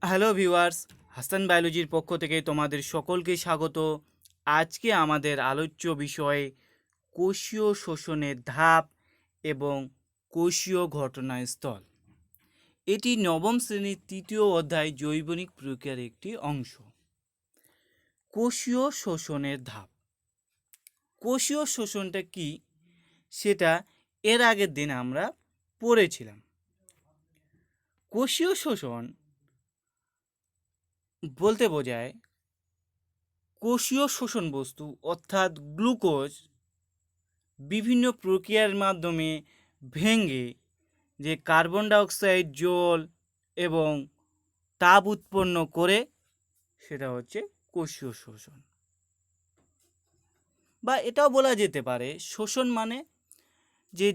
Hello viewers, Hasan বায়োলজির পক্ষ থেকে তোমাদের সকলকে স্বাগত। আজকে আমাদের আলোচ্য বিষয় কোষীয় শোষণের ধাপ এবং কোষীয় ঘটনাস্থল। এটি নবম শ্রেণীর তৃতীয় অধ্যায় জৈবনিক প্রক্রিয়ার একটি অংশ। কোষীয় শোষণের ধাপ। কোষীয় শোষণটা কি সেটা এর আগের দিন আমরা পড়েছিলাম। কোষীয় শোষণ বলতে বোঝায় কোষীয় শোষণ বস্তু অর্থাৎ গ্লুকোজ বিভিন্ন প্রক্রিয়ার মাধ্যমে ভেঙে যে কার্বন ডাইঅক্সাইড, জল এবং তাপ উৎপন্ন করে সেটা হচ্ছে কোষীয় শোষণ। বা এটাও বলা যেতে পারে শোষণ মানে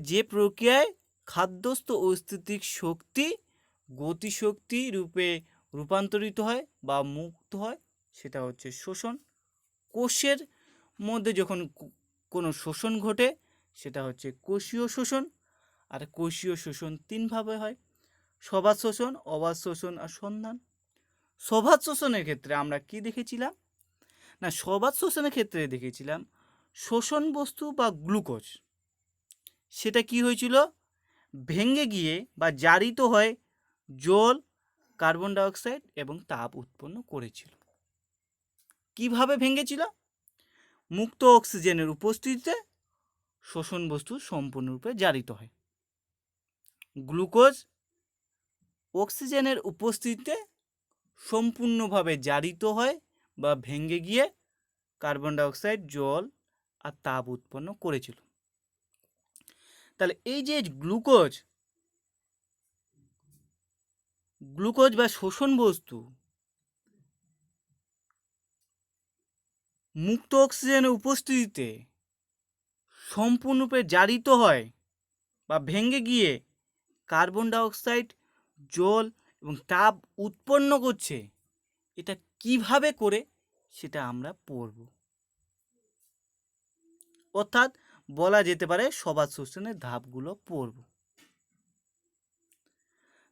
যে প্রক্রিয়ায় খাদ্যস্থ অস্থিতিক শক্তি গতিশক্তি রূপে রূপান্তরিত হয় বা মুক্ত হয় সেটা হচ্ছে শোষণ। কোষের মধ্যে যখন কোনো শোষণ ঘটে সেটা হচ্ছে কোষীয় শোষণ। আর কোষীয় শোষণ তিনভাবে হয়: সবাত শোষণ, অবাত শোষণ আর সন্ধান। সবাত শোষণের ক্ষেত্রে আমরা কি দেখেছিলাম না, সবাত শোষণের ক্ষেত্রে দেখেছিলাম শোষণ বস্তু বা গ্লুকোজ সেটা কি হয়েছিল, ভেঙে গিয়ে বা জারিত হয় জল, কার্বন ডাইঅক্সাইড এবং তাপ উৎপন্ন করেছিল। কিভাবে ভেঙেছিল? মুক্ত অক্সিজেনের উপস্থিতিতে শোষণ বস্তু সম্পূর্ণরূপে জারিত হয়। গ্লুকোজ অক্সিজেনের উপস্থিতিতে সম্পূর্ণভাবে জারিত হয় বা ভেঙে গিয়ে কার্বন ডাইঅক্সাইড, জল আর তাপ উৎপন্ন করেছিল। তাহলে এই যে গ্লুকোজ বা শোষণ বস্তু মুক্ত অক্সিজেনের উপস্থিতিতে সম্পূর্ণরূপে জারিত হয় বা ভেঙে গিয়ে কার্বন ডাইঅক্সাইড, জল এবং তাপ উৎপন্ন করছে, এটা কিভাবে করে সেটা আমরা পড়ব। অর্থাৎ বলা যেতে পারে সবাত শোষণের ধাপগুলো পড়ব।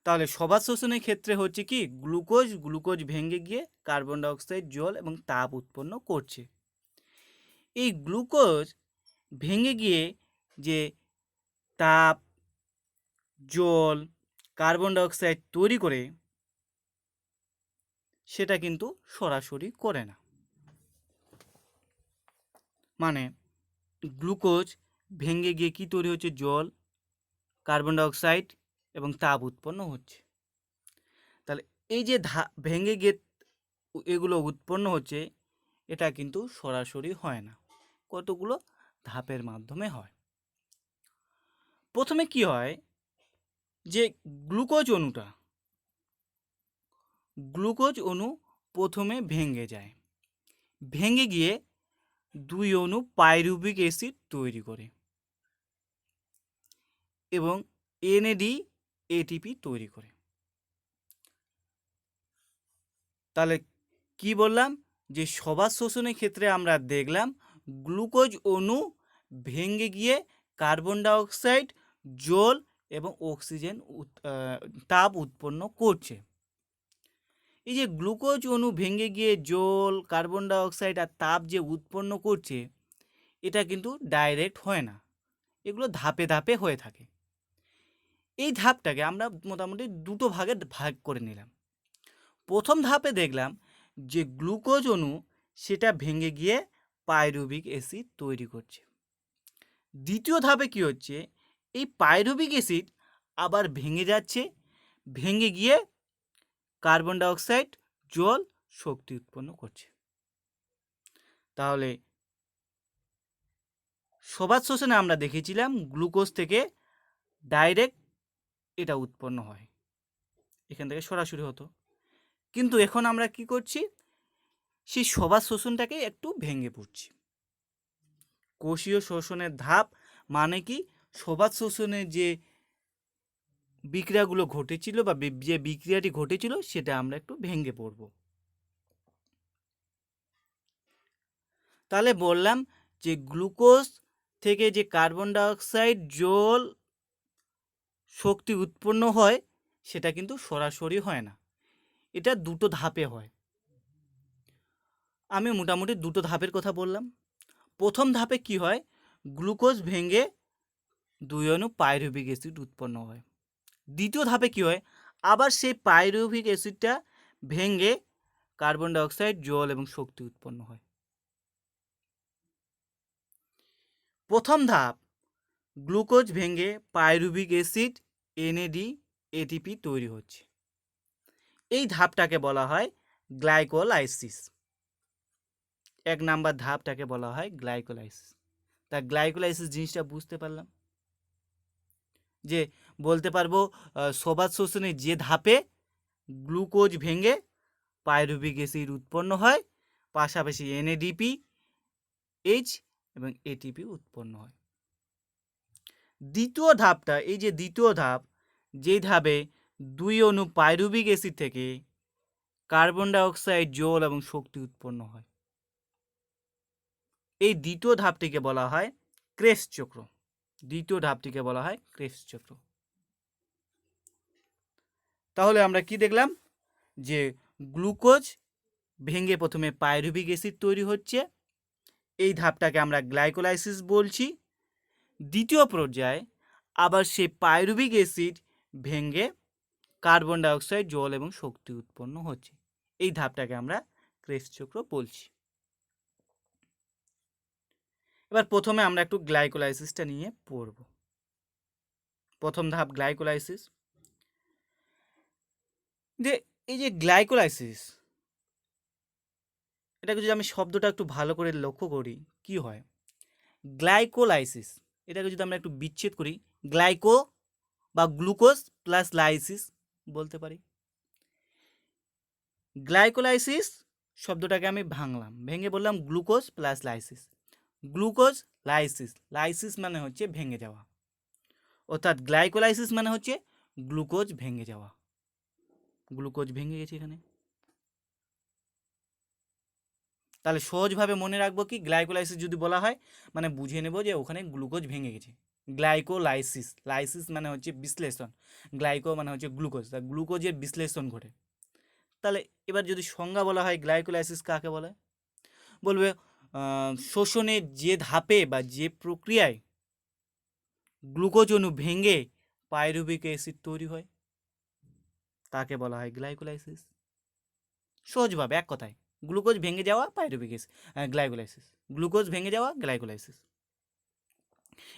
তাহলে সবাত শোষণের ক্ষেত্রে হচ্ছে কি, গ্লুকোজ ভেঙে গিয়ে কার্বন ডাইঅক্সাইড, জল এবং তাপ উৎপন্ন করছে। এই গ্লুকোজ ভেঙে গিয়ে যে তাপ, জল, কার্বন ডাইঅক্সাইড তৈরি করে সেটা কিন্তু সরাসরি করে না। মানে গ্লুকোজ ভেঙে গিয়ে কি তৈরি হচ্ছে, জল, কার্বন ডাইঅক্সাইড এবং তাপ উৎপন্ন হচ্ছে। তাহলে এই যে ভেঙে গিয়ে এগুলো উৎপন্ন হচ্ছে, এটা কিন্তু সরাসরি হয় না, কতগুলো ধাপের মাধ্যমে হয়। প্রথমে কি হয় যে গ্লুকোজ অণু প্রথমে ভেঙে যায়, ভেঙে গিয়ে দুই অণু পাইরুভিক অ্যাসিড তৈরি করে এবং এনএডি এটিপি তৈরি করে। তাহলে কি বললাম যে সবাত শোষণের ক্ষেত্রে আমরা দেখলাম গ্লুকোজ অণু ভেঙে গিয়ে কার্বন ডাইঅক্সাইড, জল এবং অক্সিজেন তাপ উৎপন্ন করছে। এই যে গ্লুকোজ অণু ভেঙে গিয়ে জল, কার্বন ডাইঅক্সাইড আর তাপ যে উৎপন্ন করছে, এটা কিন্তু ডাইরেক্ট হয় না, এগুলো ধাপে ধাপে হয়ে থাকে। এই ধাপটাকে আমরা মোটামুটি দুটো ভাগে ভাগ করে নিলাম। প্রথম ধাপে দেখলাম যে গ্লুকোজ অণু সেটা ভেঙে গিয়ে পাইরুভিক অ্যাসিড তৈরি করছে। দ্বিতীয় ধাপে কি হচ্ছে, এই পাইরুভিক অ্যাসিড আবার ভেঙে যাচ্ছে, ভেঙে গিয়ে কার্বন ডাইঅক্সাইড, জল, শক্তি উৎপন্ন করছে। তাহলে সবাত শোষণে আমরা দেখেছিলাম গ্লুকোজ থেকে ডাইরেক্ট এটা উৎপন্ন হয়, এখান থেকে সরাসরি হতো। কিন্তু এখন আমরা কি করছি, সেই সবাত শোষণটাকে একটু ভেঙে পড়ছি। কোষীয় শোষণের ধাপ মানে কি, সবাত শোষণের যে বিক্রিয়াগুলো ঘটেছিল বা যে বিক্রিয়াটি ঘটেছিল সেটা আমরা একটু ভেঙে পড়ব। তাহলে বললাম যে গ্লুকোজ থেকে যে কার্বন ডাইঅক্সাইড, জল, শক্তি উৎপন্ন হয় সেটা কিন্তু সরাসরি হয় না, এটা দুটো ধাপে হয়। আমি মোটামুটি দুটো ধাপের কথা বললাম। প্রথম ধাপে কি হয়, গ্লুকোজ ভেঙে 2 অণু পাইরুভিক অ্যাসিড উৎপন্ন হয়। দ্বিতীয় ধাপে কি হয়, আবার সেই পাইরুভিক অ্যাসিডটা ভেঙে কার্বন ডাইঅক্সাইড, জল এবং শক্তি উৎপন্ন হয়। প্রথম ধাপ, গ্লুকোজ ভেঙে পাইরুভিক অ্যাসিড, এনএডি, এটিপি তৈরি হচ্ছে। এই ধাপটাকে বলা হয় গ্লাইকোলাইসিস। 1 নাম্বার ধাপটাকে বলা হয় গ্লাইকোলাইসিস। তা গ্লাইকোলাইসিস জিনিসটা বুঝতে পারলাম, যে বলতে পারবো সবাত শোষণের যে ধাপে গ্লুকোজ ভেঙে পাইরুভিক অ্যাসিড উৎপন্ন হয়, পাশাপাশি এনএডিপি, এইচ এবং এটিপি উৎপন্ন হয়। দ্বিতীয় ধাপটা, এই যে দ্বিতীয় ধাপ, যেই ধাপে 2 অণু পাইরুভিক অ্যাসিড থেকে কার্বন ডাইঅক্সাইড, জল এবং শক্তি উৎপন্ন হয়, এই দ্বিতীয় ধাপটিকে বলা হয় ক্রেবস চক্র। দ্বিতীয় ধাপটিকে বলা হয় ক্রেবস চক্র। তাহলে আমরা কি দেখলাম, যে গ্লুকোজ ভেঙে প্রথমে পাইরুভিক অ্যাসিড তৈরি হচ্ছে, এই ধাপটাকে আমরা গ্লাইকোলাইসিস বলছি। দ্বিতীয় পর্যায়ে আবার সেই পাইরুভিক অ্যাসিড ভেঙে কার্বন ডাইঅক্সাইড, জল এবং শক্তি উৎপন্ন হচ্ছে, এই ধাপটাকে আমরা ক্রেবস চক্র বলছি। এবার প্রথমে আমরা একটু গ্লাইকোলাইসিসটা নিয়ে পড়ব। প্রথম ধাপ গ্লাইকোলাইসিস। যে এই যে গ্লাইকোলাইসিস, এটাকে যদি আমি শব্দটা একটু ভালো করে লক্ষ্য করি, কি হয়, গ্লাইকোলাইসিস, এটাকে যদি আমরা একটু বিচ্ছেদ করি, গ্লাইকো বা গ্লুকোজ প্লাস লাইসিস বলতে পারি। গ্লাইকোলাইসিস শব্দটাকে আমি ভাঙলাম, ভেঙে বললাম glucose plus lysis. Glucose lysis, lysis মানে হচ্ছে ভেঙে যাওয়া, অর্থাৎ গ্লাইকোলাইসিস মানে হচ্ছে গ্লুকোজ ভেঙে যাওয়া। গ্লুকোজ ভেঙে গেছে এখানে। তাহলে সহজভাবে মনে রাখবো কি, গ্লাইকোলাইসিস যদি বলা হয় মানে বুঝে নেব যে ওখানে গ্লুকোজ ভেঙে গেছে। গ্লাইকোলাইসিস, লাইসিস মানে হচ্ছে বিশ্লেষণ, গ্লাইকো মানে হচ্ছে গ্লুকোজ, তা গ্লুকোজের বিশ্লেষণ ঘটে। তাহলে এবার যদি সংজ্ঞা বলা হয় গ্লাইকোলাইসিস কাকে বলে, বলবে শোষণের যে ধাপে বা যে প্রক্রিয়ায় গ্লুকোজ অণু ভেঙে পাইরুভিক অ্যাসিড তৈরি হয়, তাকে বলা হয় গ্লাইকোলাইসিস। সহজভাবে এক কথায়, গ্লুকোজ ভেঙে যাওয়া পাইরুভিক অ্যাসিড, গ্লাইকোলাইসিস। গ্লুকোজ ভেঙে যাওয়া গ্লাইকোলাইসিস।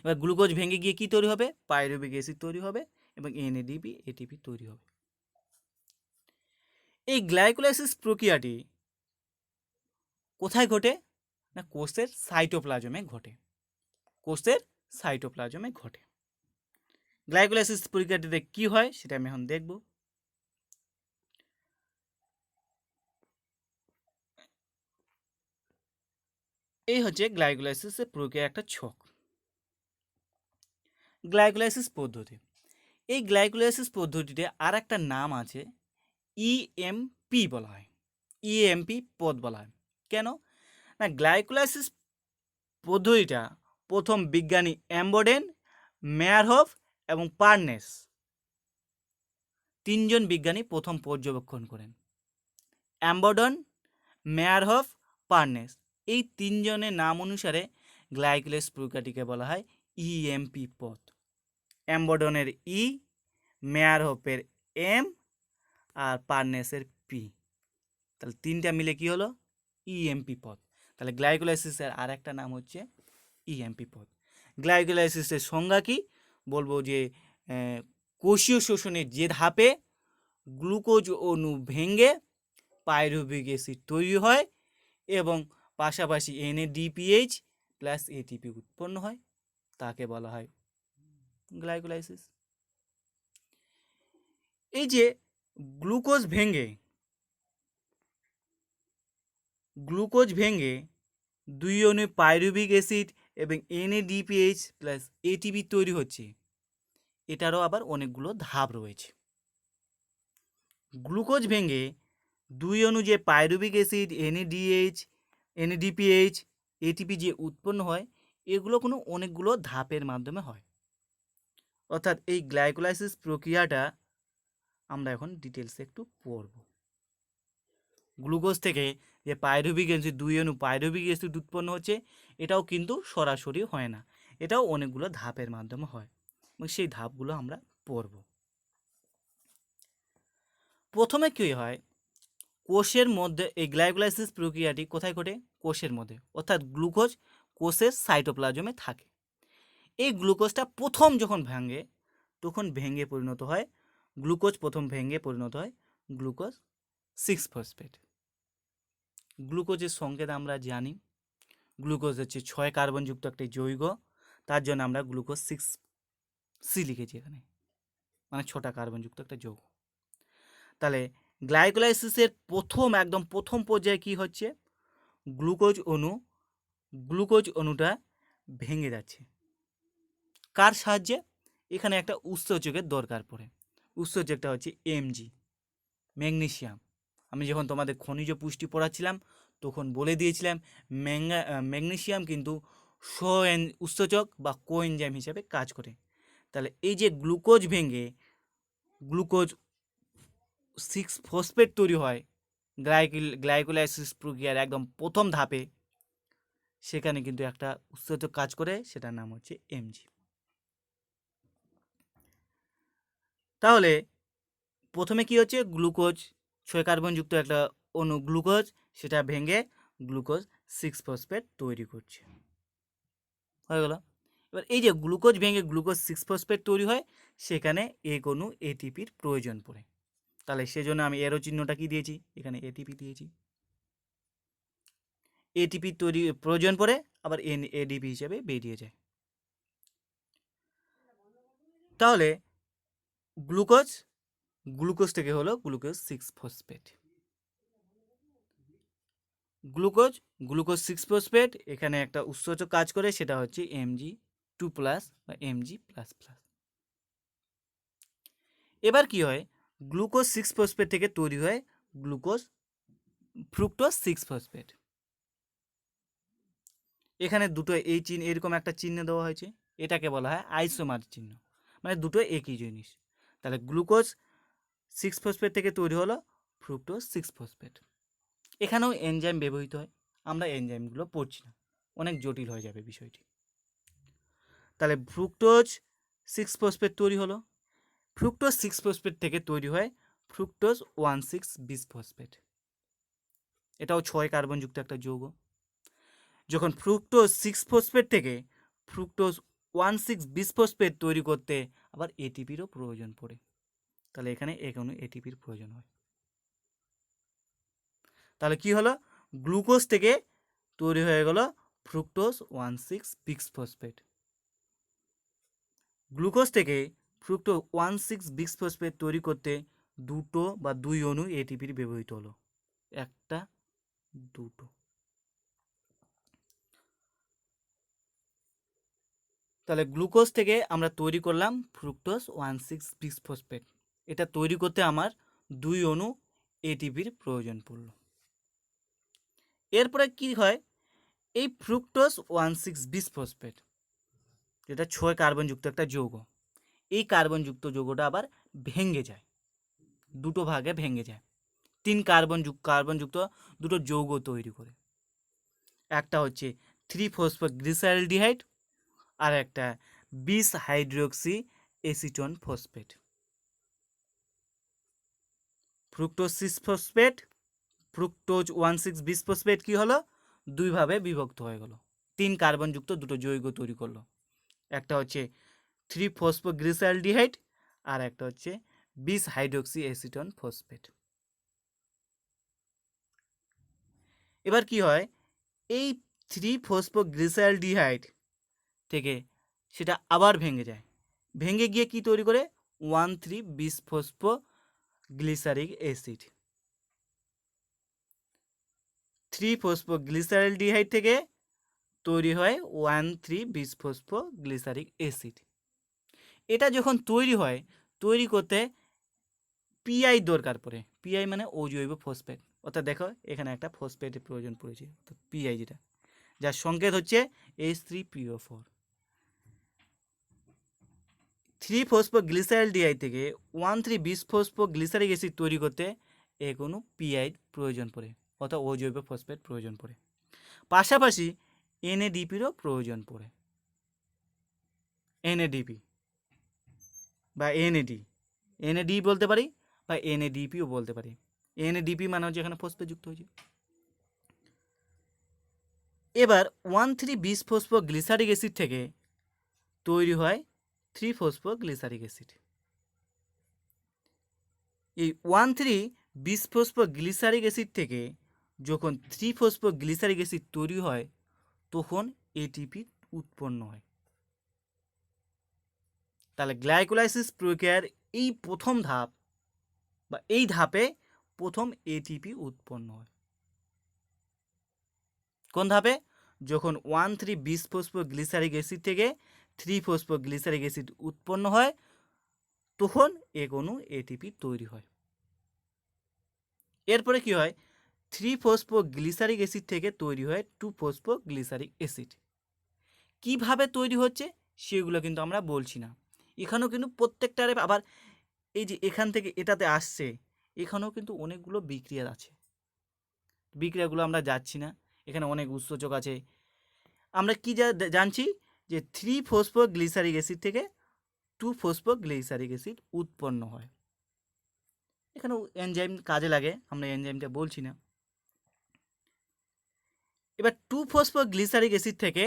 এবার গ্লুকোজ ভেঙে গিয়ে কি তৈরি হবে, পাইরুভিক অ্যাসিড তৈরি হবে এবং এনএডিপি, এটিপি তৈরি হবে। এই গ্লাইকোলাইসিস প্রক্রিয়াটি কোথায় ঘটে, না কোষের সাইটোপ্লাজমে ঘটে। কোষের সাইটোপ্লাজমে ঘটে। গ্লাইকোলাইসিস প্রক্রিয়াটিতে কি হয় সেটা আমি এখন দেখব। এই হচ্ছে গ্লাইকোলাইসিসের প্রক্রিয়ার একটা ছক। গ্লাইকোলাইসিস পদ্ধতি, এই গ্লাইকোলাইসিস পদ্ধতিতে আর একটা নাম আছে, ইএমপি বলা হয়। ইএমপি পথ বলা হয়। কেন না, গ্লাইকোলাইসিস পদ্ধতিটা প্রথম বিজ্ঞানী অ্যাম্বোডেন, মেয়ারহফ এবং পার্নেস, 3 জন বিজ্ঞানী প্রথম পর্যবেক্ষণ করেন। অ্যাম্বোডন, মেয়ারহফ, পার্নেস, এই 3 জনের নাম অনুসারে গ্লাইকোলাইসিস প্রক্রিয়াটিকে বলা হয় ইএমপি পথ। অ্যাম্বোডনের ই, মেয়ারহফের এম আর পার্নেসের পি, তাহলে 3টা মিলে কি হলো, ইএমপি পথ। তাহলে গ্লাইকোলাইসিসের আর একটা নাম হচ্ছে ইএমপি পথ। গ্লাইকোলাইসিসের সংজ্ঞা কি, বলবো যে কোষীয় শোষণের যে ধাপে গ্লুকোজ অণু ভেঙে পাইরুভিক অ্যাসিড তৈরি হয় এবং পাশাপাশি এনএডিপিএইচ প্লাস এটিপি উৎপন্ন হয়, তাকে বলা হয় গ্লাইকোলাইসিস। এই যে গ্লুকোজ ভেঙে 2 অণু পাইরুভিক অ্যাসিড এবং এনএডিপিএইচ প্লাস এটিপি তৈরি হচ্ছে, এটারও আবার অনেকগুলো ধাপ রয়েছে। গ্লুকোজ ভেঙে 2 অণু যে পাইরুভিক অ্যাসিড, এনএডিপিএইচ, এটিপি যে উৎপন্ন হয়, এগুলো অনেকগুলো ধাপের মাধ্যমে হয়। অর্থাৎ এই গ্লাইকোলাইসিস প্রক্রিয়াটা আমরা এখন ডিটেলসে একটু পড়ব। গ্লুকোজ থেকে যে পাইরুভিক অ্যাসিড 2 অণু পাইরুভিক অ্যাসিড উৎপন্ন হচ্ছে, এটাও কিন্তু সরাসরি হয় না, এটাও অনেকগুলো ধাপের মাধ্যমে হয় এবং সেই ধাপগুলো আমরা পড়ব। প্রথমে কী হয়, কোষের মধ্যে এই গ্লাইকোলাইসিস প্রক্রিয়াটি কোথায় ঘটে? কোষের মধ্যে, অর্থাৎ গ্লুকোজ কোষের সাইটোপ্লাজমে থাকে। এই গ্লুকোজটা প্রথম যখন ভাঙে তখন ভেঙে পরিণত হয় গ্লুকোজ 6-ফসফেট। গ্লুকোজের সংকেত আমরা জানি, গ্লুকোজ হচ্ছে 6 কার্বনযুক্ত একটি যৌগ, তার জন্য আমরা গ্লুকোজ 6C লিখেছি এখানে, মানে 6টা কার্বনযুক্ত একটা যৌগ। তাহলে গ্লাইকোলাইসিসের একদম প্রথম পর্যায়ে কি হচ্ছে, গ্লুকোজ অণুটা ভেঙে যাচ্ছে। কার সাহায্যে? এখানে একটা উৎসেচকের দরকার পড়ে। উৎসেচকটা হচ্ছে Mg, ম্যাগনেসিয়াম। আমি যখন তোমাদের খনিজ পুষ্টি পড়াচ্ছিলাম তখন বলে দিয়েছিলাম ম্যাগনেসিয়াম কিন্তু উৎসেচক বা কোএনজাইম হিসেবে কাজ করে। তাহলে এই যে গ্লুকোজ ভেঙে গ্লুকোজ 6-ফসফেট তৈরি হয় গ্লাইকোলাইসিস প্রক্রিয়ার একদম প্রথম ধাপে, সেখানে কিন্তু একটা উৎসেচক কাজ করে, সেটার নাম হচ্ছে Mg। তাহলে প্রথমে কি হচ্ছে, গ্লুকোজ 6 কার্বনযুক্ত একটা অণু গ্লুকোজ, সেটা ভেঙে গ্লুকোজ 6-ফসফেট তৈরি করছে, হয়ে গেল। এবার এই যে গ্লুকোজ ভেঙে গ্লুকোজ 6-ফসফেট তৈরি হয়, সেখানে এক অণু এটিপির প্রয়োজন পড়ে। তাহলে সেজন্য আমি এরো চিহ্নটা কি দিয়েছি, এখানে এটিপি দিয়েছি। এটিপি তৈরি প্রয়োজন পড়ে, আবার এডিপি হিসেবে বেরিয়ে যায়। তাহলে গ্লুকোজ থেকে হলো গ্লুকোজ 6-ফসফেট। গ্লুকোজ 6-ফসফেট এখানে একটা উৎসেচক কাজ করে, সেটা হচ্ছে Mg2+ বা Mg++। এবার কি হয়, গ্লুকোজ 6-ফসফেট থেকে তৈরি হয় ফ্রুক্টোজ 6-ফসফেট। এখানে দুটো এই চিহ্ন, এরকম একটা চিহ্ন দেওয়া হয়েছে, এটাকে বলা হয় আইসোমার চিহ্ন, মানে দুটো একই জিনিস। তাহলে গ্লুকোজ 6-ফসফেট থেকে তৈরি হলো ফ্রুক্টোজ 6-ফসফেট। এখানেও এনজাইম ব্যবহৃত হয়, আমরা এনজাইমগুলো পড়ছি না, অনেক জটিল হয়ে যাবে বিষয়টি। তাহলে ফ্রুক্টোজ 6-ফসফেট তৈরি হলো, ফ্রুক্টোজ 6-ফসফেট থেকে তৈরি হয় ফ্রুক্টোজ 1,6-বিসফসফেট। এটাও 6 কার্বনযুক্ত একটা যৌগ। যখন ফ্রুক্টোজ 6-ফসফেট থেকে ফ্রুক্টোজ 1,6-বিসফসফেট তৈরি করতে আবার এটিপিরও প্রয়োজন পড়ে, তাহলে এখানে এখনো এটিপির প্রয়োজন হয়। তাহলে কি হলো, গ্লুকোজ থেকে তৈরি হয়ে গেল ফ্রুক্টোজ 1,6-বিসফসফেট। গ্লুকোজ থেকে ফ্রুক্টোজ 1,6-বিসফসফেট তৈরি করতে দুটো বা দুই অণু এটিপির ব্যবহৃত হলো, একটা দুটো। তাহলে গ্লুকোজ থেকে আমরা তৈরি করলাম ফ্রুক্টোজ 1,6-বিসফসফেট, এটা তৈরি করতে আমার দুই অণু এটিপির প্রয়োজন পড়ল। এরপরে কি হয়, এই ফ্রুক্টোজ 1,6-বিসফসফেট যেটা 6 কার্বনযুক্ত একটা যৌগ, এই কার্বনযুক্ত যৌগটা আবার ভেঙে যায়, দুটো ভাগে ভেঙে যায়, 3 কার্বনযুক্ত দুটো যৌগ তৈরি করে। একটা হচ্ছে 3-ফসফোগ্লিসাইলডিহাইড আর একটা 20-হাইড্রোক্সি এসিটোন ফসফেট। ফ্রুক্টোজ 6-ফসফেট, ফ্রুক্টোজ 1,6-বিসফসফেট কি হলো, দুই ভাবে বিভক্ত হয়ে গেল, 3 কার্বনযুক্ত দুটো যৌগ তৈরি করলো। একটা হচ্ছে 3-ফসফোগ্লিসাইলডিহাইড আর একটা হচ্ছে 20-হাইড্রোক্সি এসিটোন ফসফেট। এবার কি হয়, এই 3-ফসফোগ্লিসাইলডিহাইড থেকে সেটা আবার ভেঙে যায়, ভেঙে গিয়ে কি তৈরি করে, 1,3-বিসফসফোগ্লিসারিক অ্যাসিড। 3-ফসফোগ্লিসাইলডিহাইড থেকে তৈরি হয় 1,3-বিসফসফোগ্লিসারিক অ্যাসিড। এটা যখন তৈরি হয়, তৈরি করতে পিআই দরকার পড়ে, পিআই মানে অজৈব ফসফেট, অর্থাৎ দেখো এখানে একটা ফসফেটের প্রয়োজন পড়েছে, পিআই যেটা, যার সংকেত হচ্ছে H3PO4। 3-ফসফোগ্লিসাইলডিহাইড থেকে 1,3-বিসফসফোগ্লিসারিক অ্যাসিড তৈরি করতে এক অণু পিআই প্রয়োজন পড়ে, অর্থাৎ অজৈব ফসফেট প্রয়োজন পড়ে। পাশাপাশি এনএডিপিরও প্রয়োজন পড়ে। এনএডিপি বা এনএডি বলতে পারি বা এনএডিপিও বলতে পারি। এনএডিপি মানে হচ্ছে এখানে ফসফেট যুক্ত হয়েছে। এবার 1,3-বিসফসফোগ্লিসারিক অ্যাসিড থেকে তৈরি হয় 3-ফসফোগ্লিসারিক অ্যাসিড। এই 1,3-বিসফসফোগ্লিসারিক অ্যাসিড থেকে যখন 3-ফসফোগ্লিসারিক অ্যাসিড তৈরি হয় তখন এটিপি উৎপন্ন হয়। তাহলে গ্লাইকোলাইসিস প্রক্রিয়ার এই প্রথম ধাপ বা এই ধাপে প্রথম এটিপি উৎপন্ন হয়। কোন ধাপে? যখন 1,3-বিসফসফোগ্লিসারিক অ্যাসিড থেকে 3-ফসফোগ্লিসারিক অ্যাসিড উৎপন্ন হয় তখন এক অণু এটিপি তৈরি হয়। এরপরে কি হয়? 3-ফসফোগ্লিসারিক অ্যাসিড থেকে তৈরি হয় 2-ফসফোগ্লিসারিক অ্যাসিড। কিভাবে তৈরি হচ্ছে সেগুলো কিন্তু আমরা বলছি না। এখানেও কিন্তু প্রত্যেকটারে আবার এই যে এখান থেকে এটাতে আসছে, এখানেও কিন্তু অনেকগুলো বিক্রিয়া আছে। বিক্রিয়াগুলো আমরা যাচ্ছি না, এখানে অনেক উৎসেচক আছে। আমরা কি জানছি যে 3-ফসফোগ্লিসারিক অ্যাসিড থেকে 2-ফসফোগ্লিসারিক অ্যাসিড উৎপন্ন হয়। এখানেও এনজাইম কাজে লাগে, আমরা এনজাইমটা বলছি না। এবার 2-ফসফোগ্লিসারিক অ্যাসিড থেকে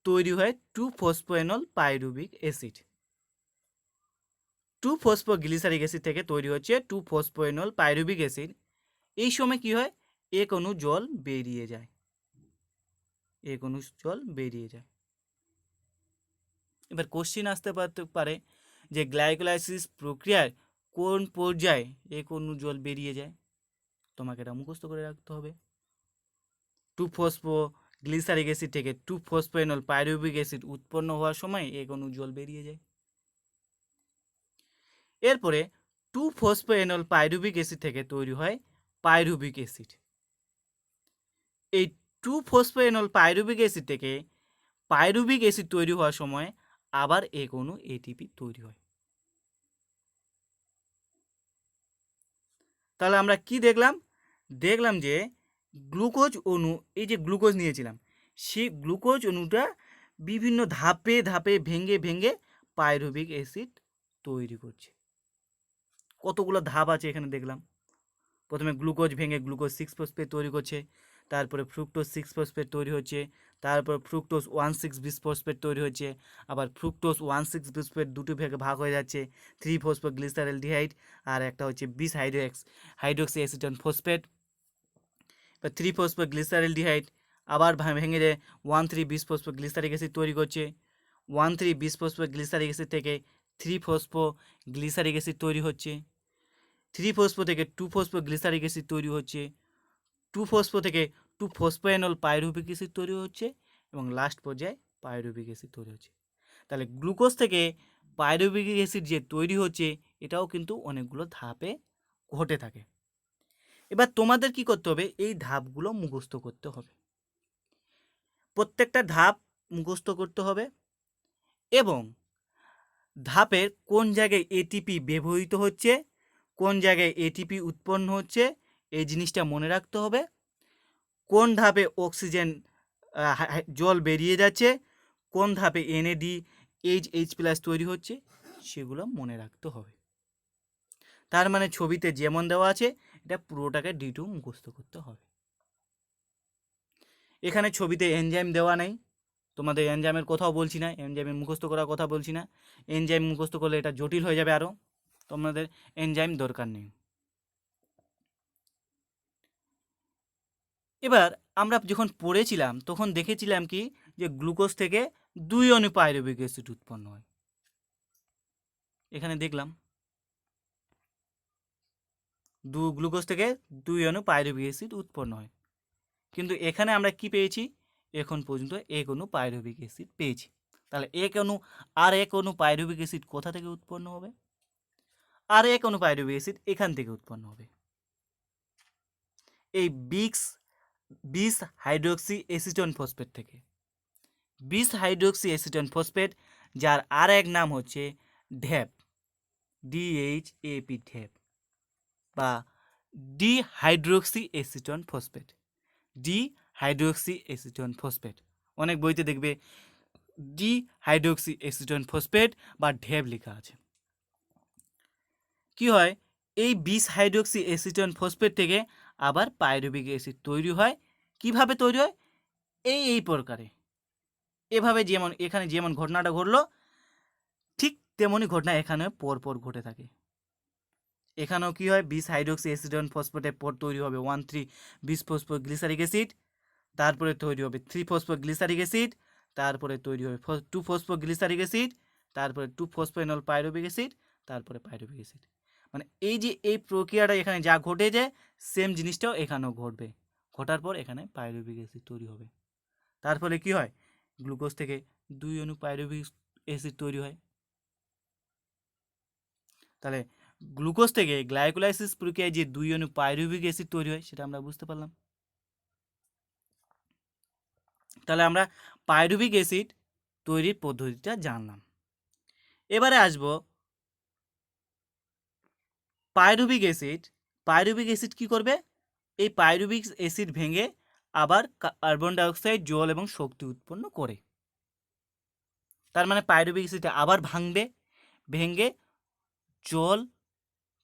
তৈরি হয় 2-ফসফোএনল পাইরুভিক অ্যাসিড। 2-ফসফোগ্লিসারিক অ্যাসিড থেকে তৈরি হচ্ছে 2-ফসফোএনল পাইরুভিক অ্যাসিড। এই সময় কি হয়? এক অণু জল বেরিয়ে যায়। এক অণু জল বেরিয়ে যায়। এবার কোশ্চিন আসতে পারে যে গ্লাইকোলাইসিস প্রক্রিয়ার কোন পর্যায়ে এক অণু জল বেরিয়ে যায়? তোমাকে এটা মুখস্থ করে রাখতে হবে। 2-ফসফোগ্লিসারিক অ্যাসিড থেকে 2-ফসফোএনল পাইরুভিক অ্যাসিড উৎপন্ন হওয়ার সময় এক অণু জল বেরিয়ে যায়। এরপরে 2-ফসফোএনল পাইরুভিক অ্যাসিড থেকে তৈরি হয় পাইরুভিক অ্যাসিড। এই 2-ফসফোএনল পাইরুভিক অ্যাসিড থেকে পাইরুভিক অ্যাসিড তৈরি হওয়ার সময় আবার এক অণু এটিপি তৈরি হয়। তাহলে আমরা কি দেখলাম? দেখলাম যে গ্লুকোজ অণু, এই যে গ্লুকোজ নিয়েছিলাম, সেই গ্লুকোজ অণুটা বিভিন্ন ধাপে ধাপে ভেঙে ভেঙে পাইরুভিক অ্যাসিড তৈরি করছে। কতগুলো ধাপ আছে এখানে দেখলাম। প্রথমে গ্লুকোজ ভেঙে গ্লুকোজ 6-ফসফেট তৈরি করছে, তারপরে ফ্রুক্টোজ 6-ফসফেট তৈরি হচ্ছে, তারপর ফ্রুক্টোজ 1,6-বিসফসফেট তৈরি হচ্ছে, আবার ফ্রুক্টোজ 1,6-বিসফসফেট দুটো ভাগে ভাগ হয়ে যাচ্ছে, 3-ফসফোগ্লিসারেলডিহাইড আর একটা হচ্ছে বিস হাইড্রোক্সি অ্যাসিটন ফসফেট বা 3-ফসফোগ্লিসারেলডিহাইড আবার ভেঙে যায় 1,3-বিসফসফোগ্লিসারিক অ্যাসিড তৈরি করছে। 1,3-বিসফসফোগ্লিসারিক অ্যাসিড থেকে 3-ফসফোগ্লিসারিক অ্যাসিড তৈরি হচ্ছে। 3-ফসফো থেকে 2-ফসফোগ্লিসারিক অ্যাসিড তৈরি হচ্ছে। 2-ফসফো থেকে 2-ফসফোএনল পাইরুভিক অ্যাসিড তৈরি হচ্ছে এবং লাস্ট পর্যায়ে পাইরুভিক অ্যাসিড তৈরি হচ্ছে। তাহলে গ্লুকোজ থেকে পাইরুভিক অ্যাসিড যে তৈরি হচ্ছে এটাও কিন্তু অনেকগুলো ধাপে ঘটে থাকে। এবার তোমাদের কি করতে হবে? এই ধাপগুলো মুখস্থ করতে হবে। প্রত্যেকটা ধাপ মুখস্থ করতে হবে এবং ধাপের কোন জায়গায় এটিপি ব্যবহৃত হচ্ছে, কোন জায়গায় এটিপি উৎপন্ন হচ্ছে এই জিনিসটা মনে রাখতে হবে। কোন ধাপে অক্সিজেন জল বেরিয়ে যাচ্ছে, কোন ধাপে NADH+ তৈরি হচ্ছে সেগুলো মনে রাখতে হবে। তার মানে ছবিতে যেমন দেওয়া আছে এটা পুরোটাকে D2 মুখস্থ করতে হবে। এখানে ছবিতে এনজাইম দেওয়া নেই, তোমাদের এনজাইমের কথাও বলছি না, এনজাইমের মুখস্থ করার কথা বলছি না। এনজাইম মুখস্থ করলে এটা জটিল হয়ে যাবে আরও, তোমাদের এনজাইম দরকার নেই। এবার আমরা যখন পড়েছিলাম তখন দেখেছিলাম কি যে গ্লুকোজ থেকে 2 অণু পাইরুভিক অ্যাসিড উৎপন্ন হয়। এখানে দেখলাম গ্লুকোজ থেকে 2 অণু পাইরুভিক অ্যাসিড উৎপন্ন হয়, কিন্তু এখানে আমরা কি পেয়েছি? এখন পর্যন্ত এক অণু পাইরুভিক অ্যাসিড পেয়েছি। তাহলে এক অণু পাইরুভিক অ্যাসিড কোথা থেকে উৎপন্ন হবে? আর এক অণু পাইরুভিক অ্যাসিড এখান থেকে উৎপন্ন হবে, এই বিস হাইড্রোক্সি অ্যাসিটন ফসফেট থেকে। বিস হাইড্রোক্সি অ্যাসিটন ফসফেট যার আর এক নাম হচ্ছে ঢ্যাপ, DHAP ঢ্যাপ বা ডিহাইড্রোক্সি অ্যাসিটন ফসফেট। ডিহাইড্রোক্সি অ্যাসিটন ফসফেট, অনেক বইতে দেখবে ডিহাইড্রোক্সি অ্যাসিটন ফসফেট বা ঢেব লেখা আছে। কি হয়, এই বিশ হাইড্রোক্সি অ্যাসিটন ফসফেট থেকে আবার পাইরুভিক অ্যাসিড তৈরি হয়। কিভাবে তৈরি হয়? এই প্রকারে, এভাবে যেমন এখানে যেমন ঘটনাটা ঘটলো ঠিক তেমনই ঘটনা এখানে পরপর ঘটে থাকে। এখানেও কি হয়, বিশ হাইড্রোক্সি অ্যাসিটন ফসফেটের পর তৈরি হবে 1,3 বিসফসফোগ্লিসারিক অ্যাসিড, তারপরে তৈরি হবে 3-ফসফোগ্লিসারিক অ্যাসিড, তারপরে তৈরি হবে 2-ফসফোগ্লিসারিক অ্যাসিড, তারপরে 2-ফসফেনল পাইরুভিক অ্যাসিড, তারপরে পাইরুভিক অ্যাসিড। মানে এই যে এই প্রক্রিয়াটা এখানে যা ঘটে যায় সেম জিনিসটাও এখানেও ঘটবে। ঘটার পর এখানে পাইরুভিক অ্যাসিড তৈরি হবে। তার ফলে কি হয়, গ্লুকোজ থেকে 2 অণু পাইরুভিক অ্যাসিড তৈরি হয়। তাহলে গ্লুকোজ থেকে গ্লাইকোলাইসিস প্রক্রিয়ায় যে 2 অণু পাইরুভিক অ্যাসিড তৈরি হয় সেটা আমরা বুঝতে পারলাম। তাহলে আমরা পাইরুভিক অ্যাসিড তৈরির পদ্ধতিটা জানলাম। এবারে আসব পাইরুভিক অ্যাসিড। পাইরুভিক অ্যাসিড কি করবে? এই পাইরুভিক অ্যাসিড ভেঙে আবার কার্বন ডাইঅক্সাইড, জল এবং শক্তি উৎপন্ন করে। তার মানে পাইরুভিক অ্যাসিডটা আবার ভাঙবে, ভেঙে জল,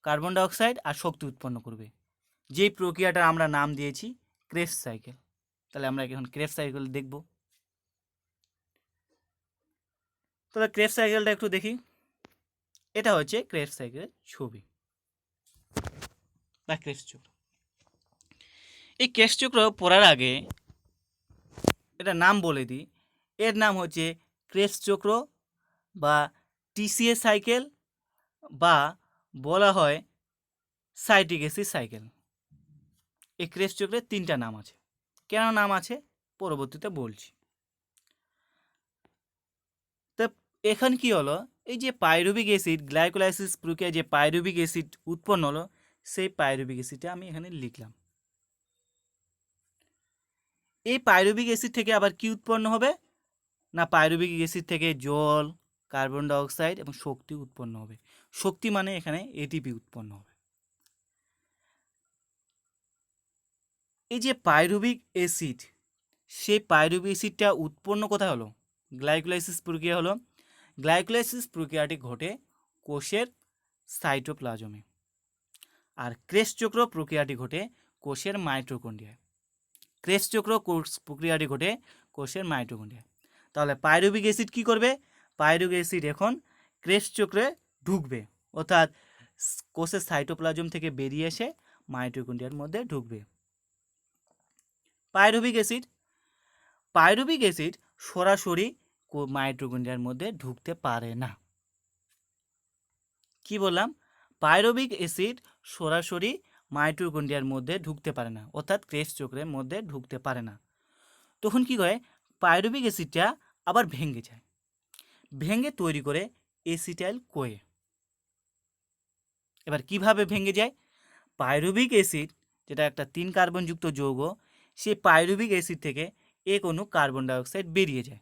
কার্বন ডাইঅক্সাইড আর শক্তি উৎপন্ন করবে। যেই প্রক্রিয়াটা আমরা নাম দিয়েছি ক্রেবস সাইকেল। তাহলে আমরা এখন ক্রেবস সাইকেল দেখব। তাহলে ক্রেবস সাইকেলটা একটু দেখি। এটা হচ্ছে ক্রেবস সাইকেলের ছবি বা ক্রেবস চক্র। এই ক্রেবস চক্র পড়ার আগে এটা নাম বলে দিই। এর নাম হচ্ছে ক্রেবস চক্র বা টিসিএ সাইকেল বা বলা হয় সাইট্রিক অ্যাসিড সাইকেল। এই ক্রেবস চক্রের 3টা নাম আছে। কেন নাম আছে পরবর্তীতে বলছি। তো এখন কি হলো, এই যে পাইরুভিক অ্যাসিড গ্লাইকোলাইসিস প্রক্রিয়ায় যে পাইরুভিক অ্যাসিড উৎপন্ন হলো সেই পাইরুভিক অ্যাসিডটা আমি এখানে লিখলাম। এই পাইরুভিক অ্যাসিড থেকে আবার কি উৎপন্ন হবে না, পাইরুভিক অ্যাসিড থেকে জল, কার্বন ডাইঅক্সাইড এবং শক্তি উৎপন্ন হবে। শক্তি মানে এখানে এটিপি উৎপন্ন হবে। এই যে পাইরুভিক অ্যাসিড, সেই পাইরুভিক অ্যাসিডটা উৎপন্ন কোথায় হলো? গ্লাইকোলাইসিস প্রক্রিয়া হলো। গ্লাইকোলাইসিস প্রক্রিয়াটি ঘটে কোষের সাইটোপ্লাজমে। আর ক্রেবস চক্র প্রক্রিয়াটি ঘটে কোষের মাইটোকন্ড্রিয়ায়। ক্রেবস চক্র প্রক্রিয়াটি ঘটে কোষের মাইটোকন্ড্রিয়ায়। তাহলে পাইরুভিক অ্যাসিড কি করবে? পাইরুভিক অ্যাসিড এখন ক্রেবস চক্রে ঢুকবে, অর্থাৎ কোষের সাইটোপ্লাজম থেকে বেরিয়ে এসে মাইটোকন্ড্রিয়ার মধ্যে ঢুকবে। পাইরুভিক অ্যাসিড সরাসরি মাইটোকন্ড্রিয়ার মধ্যে ঢুকতে পারে না। কি বললাম? পাইরুভিক অ্যাসিড সরাসরি মাইটোকন্ড্রিয়ার মধ্যে ঢুকতে পারে না, অর্থাৎ ক্রেবস চক্রের মধ্যে ঢুকতে পারে না। তখন কি করে, পাইরুভিক অ্যাসিডটা আবার ভেঙে যায়, ভেঙে তৈরি করে এসিটাইল কোয়ে। এবার কিভাবে ভেঙে যায়? পাইরুভিক অ্যাসিড যেটা একটা 3 কার্বনযুক্ত যৌগ, সেই পাইরুভিক অ্যাসিড থেকে এক অণু কার্বন ডাইঅক্সাইড বেরিয়ে যায়।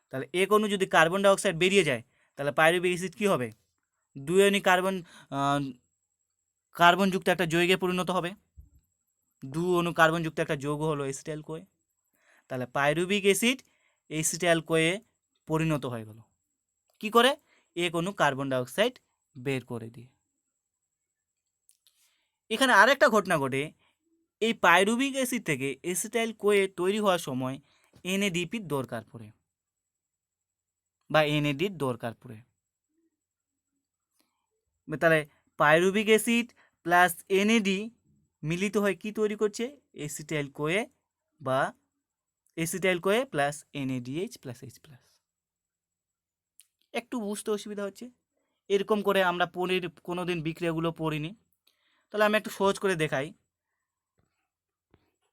তাহলে এক অণু যদি কার্বন ডাইঅক্সাইড বেরিয়ে যায় তাহলে পাইরুভিক অ্যাসিড কী হবে? 2 অণু কার্বনযুক্ত একটা যৌগে পরিণত হবে। 2 অণু কার্বনযুক্ত একটা যৌগ হলো এসিটাইল কোয়ে। তাহলে পাইরুভিক অ্যাসিড এসিটাইল কোয়ে পরিণত হয়ে গেল কি করে? এক অণু কার্বন ডাইঅক্সাইড বের করে দিয়ে। এখানে আরেকটা ঘটনা ঘটে, এই পাইরুভিক অ্যাসিড থেকে এসিটাইল কোয়ে তৈরি হওয়ার সময় এনএডিপির দরকার পড়ে বা এনএডির দরকার পড়ে। তাহলে পাইরুভিক অ্যাসিড প্লাস এনএডি মিলিত হয়ে কি তৈরি করছে? এসিটাইল কোয়ে বা acetyl CoA plus NADH plus H plus. একটু বুঝতে অসুবিধা হচ্ছে, এরকম করে আমরা কোনোদিন বিক্রিয়াগুলো পড়িনি। তাহলে আমি একটু সহজ করে দেখাই।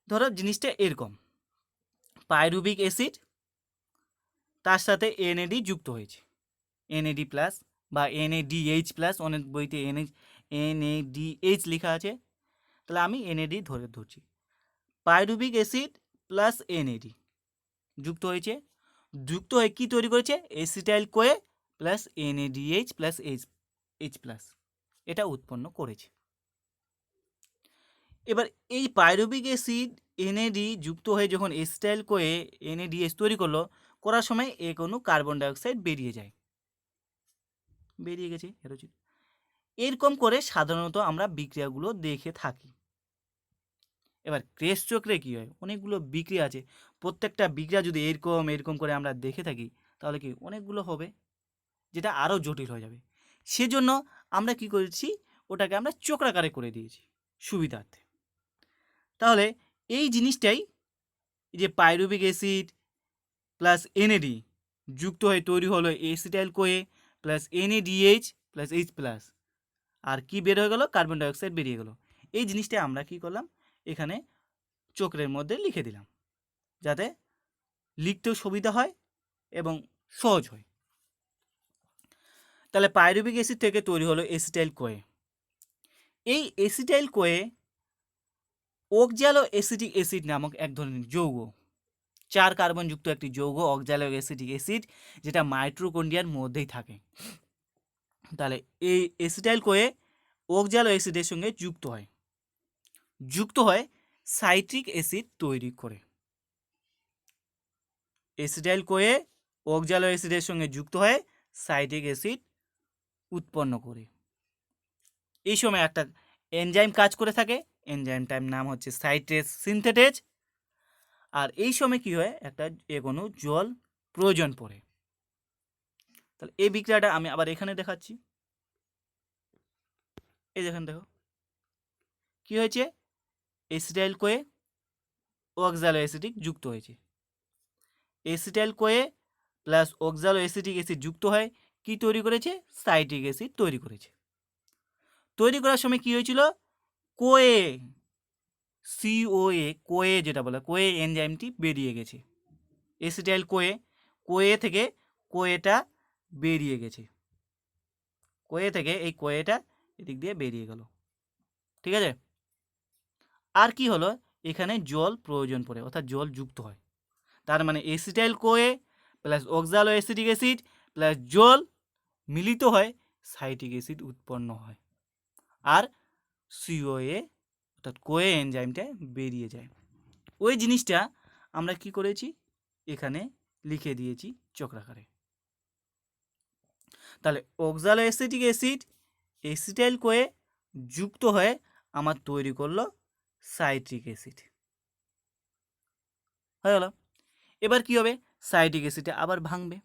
ধরো জিনিসটা এরকম, পাইরুভিক অ্যাসিড তার সাথে এনএডি যুক্ত হয়েছে, এনএডি প্লাস বা এনএডিএইচ প্লাস, অনেক বইতে এনএডিএইচ লেখা আছে, তাহলে আমি এনএডি ধরছি। পাইরুভিক অ্যাসিড প্লাস এনএডি যুক্ত হয়েছে, যুক্ত হয়ে কী তৈরি করেছে? Acetyl CoA plus NADH plus H plus, এটা উৎপন্ন করেছে। এবার এই পাইরুভিক অ্যাসিড এনএডি যুক্ত হয়ে যখন এসিটাইল কোয়ে এনএডিএস তৈরি করলো, করার সময় এক অণু কার্বন ডাইঅক্সাইড বেরিয়ে যায়, বেরিয়ে গেছে হেরোজিন। এরকম করে সাধারণত আমরা বিক্রিয়াগুলো দেখে থাকি। এবার ক্রেস চক্রে কী হয়, অনেকগুলো বিক্রিয়া আছে, প্রত্যেকটা বিক্রিয়া যদি এরকম এরকম করে আমরা দেখে থাকি তাহলে কি অনেকগুলো হবে, যেটা আরও জটিল হয়ে যাবে। সেজন্য আমরা কি করেছি, ওটাকে আমরা চক্রাকারে করে দিয়েছি সুবিধার্থে। তাহলে এই জিনিসটাই যে পাইরুভিক অ্যাসিড প্লাস এনএডি যুক্ত হয়ে তৈরি হলো acetyl CoA plus NADH plus H plus, আর কি বের হয়ে গেল, কার্বন ডাইঅক্সাইড বেরিয়ে গেল। এই জিনিসটা আমরা কি করলাম, এখানে চক্রের মধ্যে লিখে দিলাম, যাতে লিখতেও সুবিধা হয় এবং সহজ হয়। তাহলে পাইরুভিক অ্যাসিড থেকে তৈরি হলো এসিটাইল কোয়ে। এই এসিটাইল কোয়ে অক্সালো অ্যাসিটিক অ্যাসিড নামক এক ধরনের যৌগ, 4 কার্বনযুক্ত একটি যৌগ অক্সালো অ্যাসিটিক অ্যাসিড, যেটা মাইটোকন্ড্রিয়ার মধ্যেই থাকে। তাহলে এই এসিটাইল কোয়ে অক্সালো অ্যাসিডের সঙ্গে যুক্ত হয় সাইট্রিক অ্যাসিড তৈরি করে। এসিটাইল কোয়ে অক্সালো অ্যাসিডের সঙ্গে যুক্ত হয়ে সাইট্রিক অ্যাসিড উৎপন্ন করে। এই সময় একটা এনজাইম কাজ করে থাকে, এনজাইমটার নাম হচ্ছে সাইট্রেস সিনথেটেজ। আর এই সময় কি হয়, একটা এগোনো জল প্রয়োজন পড়ে। তাহলে এই বিক্রিয়াটা আমি আবার এখানে দেখাচ্ছি। এই দেখেন, দেখো কি হয়েছে, এসিটাইল কোয়ে অক্সালো অ্যাসিডিক যুক্ত হয়েছে। Acetyl CoA plus oxaloacetic acid যুক্ত হয় কি তৈরি করেছে, সাইট্রিক অ্যাসিড তৈরি করেছে। তৈরি করার সময় কি হয়েছিল, কোয়ে কোয়ে যেটা বলে কোয়ে এনজাইমটি বেরিয়ে গেছে। এসিটাইল কোয়ে থেকে কোয়েটা বেরিয়ে গেছে, কোয়ে থেকে এই কোয়েটা এদিক দিয়ে বেরিয়ে গেল, ঠিক আছে। আর কি হলো, এখানে জল প্রয়োজন পড়ে, অর্থাৎ জল যুক্ত হয়। তার মানে acetyl CoA plus oxaloacetic acid plus জল মিলিত হয় সাইট্রিক অ্যাসিড উৎপন্ন হয়, আর সিওএ অর্থাৎ কোয়ে এনজাইমটা বেরিয়ে যায়। ওই জিনিসটা আমরা কি করেছি, এখানে লিখে দিয়েছি চক্রাকারে। তাহলে অক্সালো অ্যাসিটিক অ্যাসিড এসিটাইল কোয়ে যুক্ত হয়ে আমার তৈরি করলো সাইট্রিক অ্যাসিড, হয়ে গেল। এবার কি হবে, সাইট্রিক অ্যাসিডটা আবার ভাঙবে।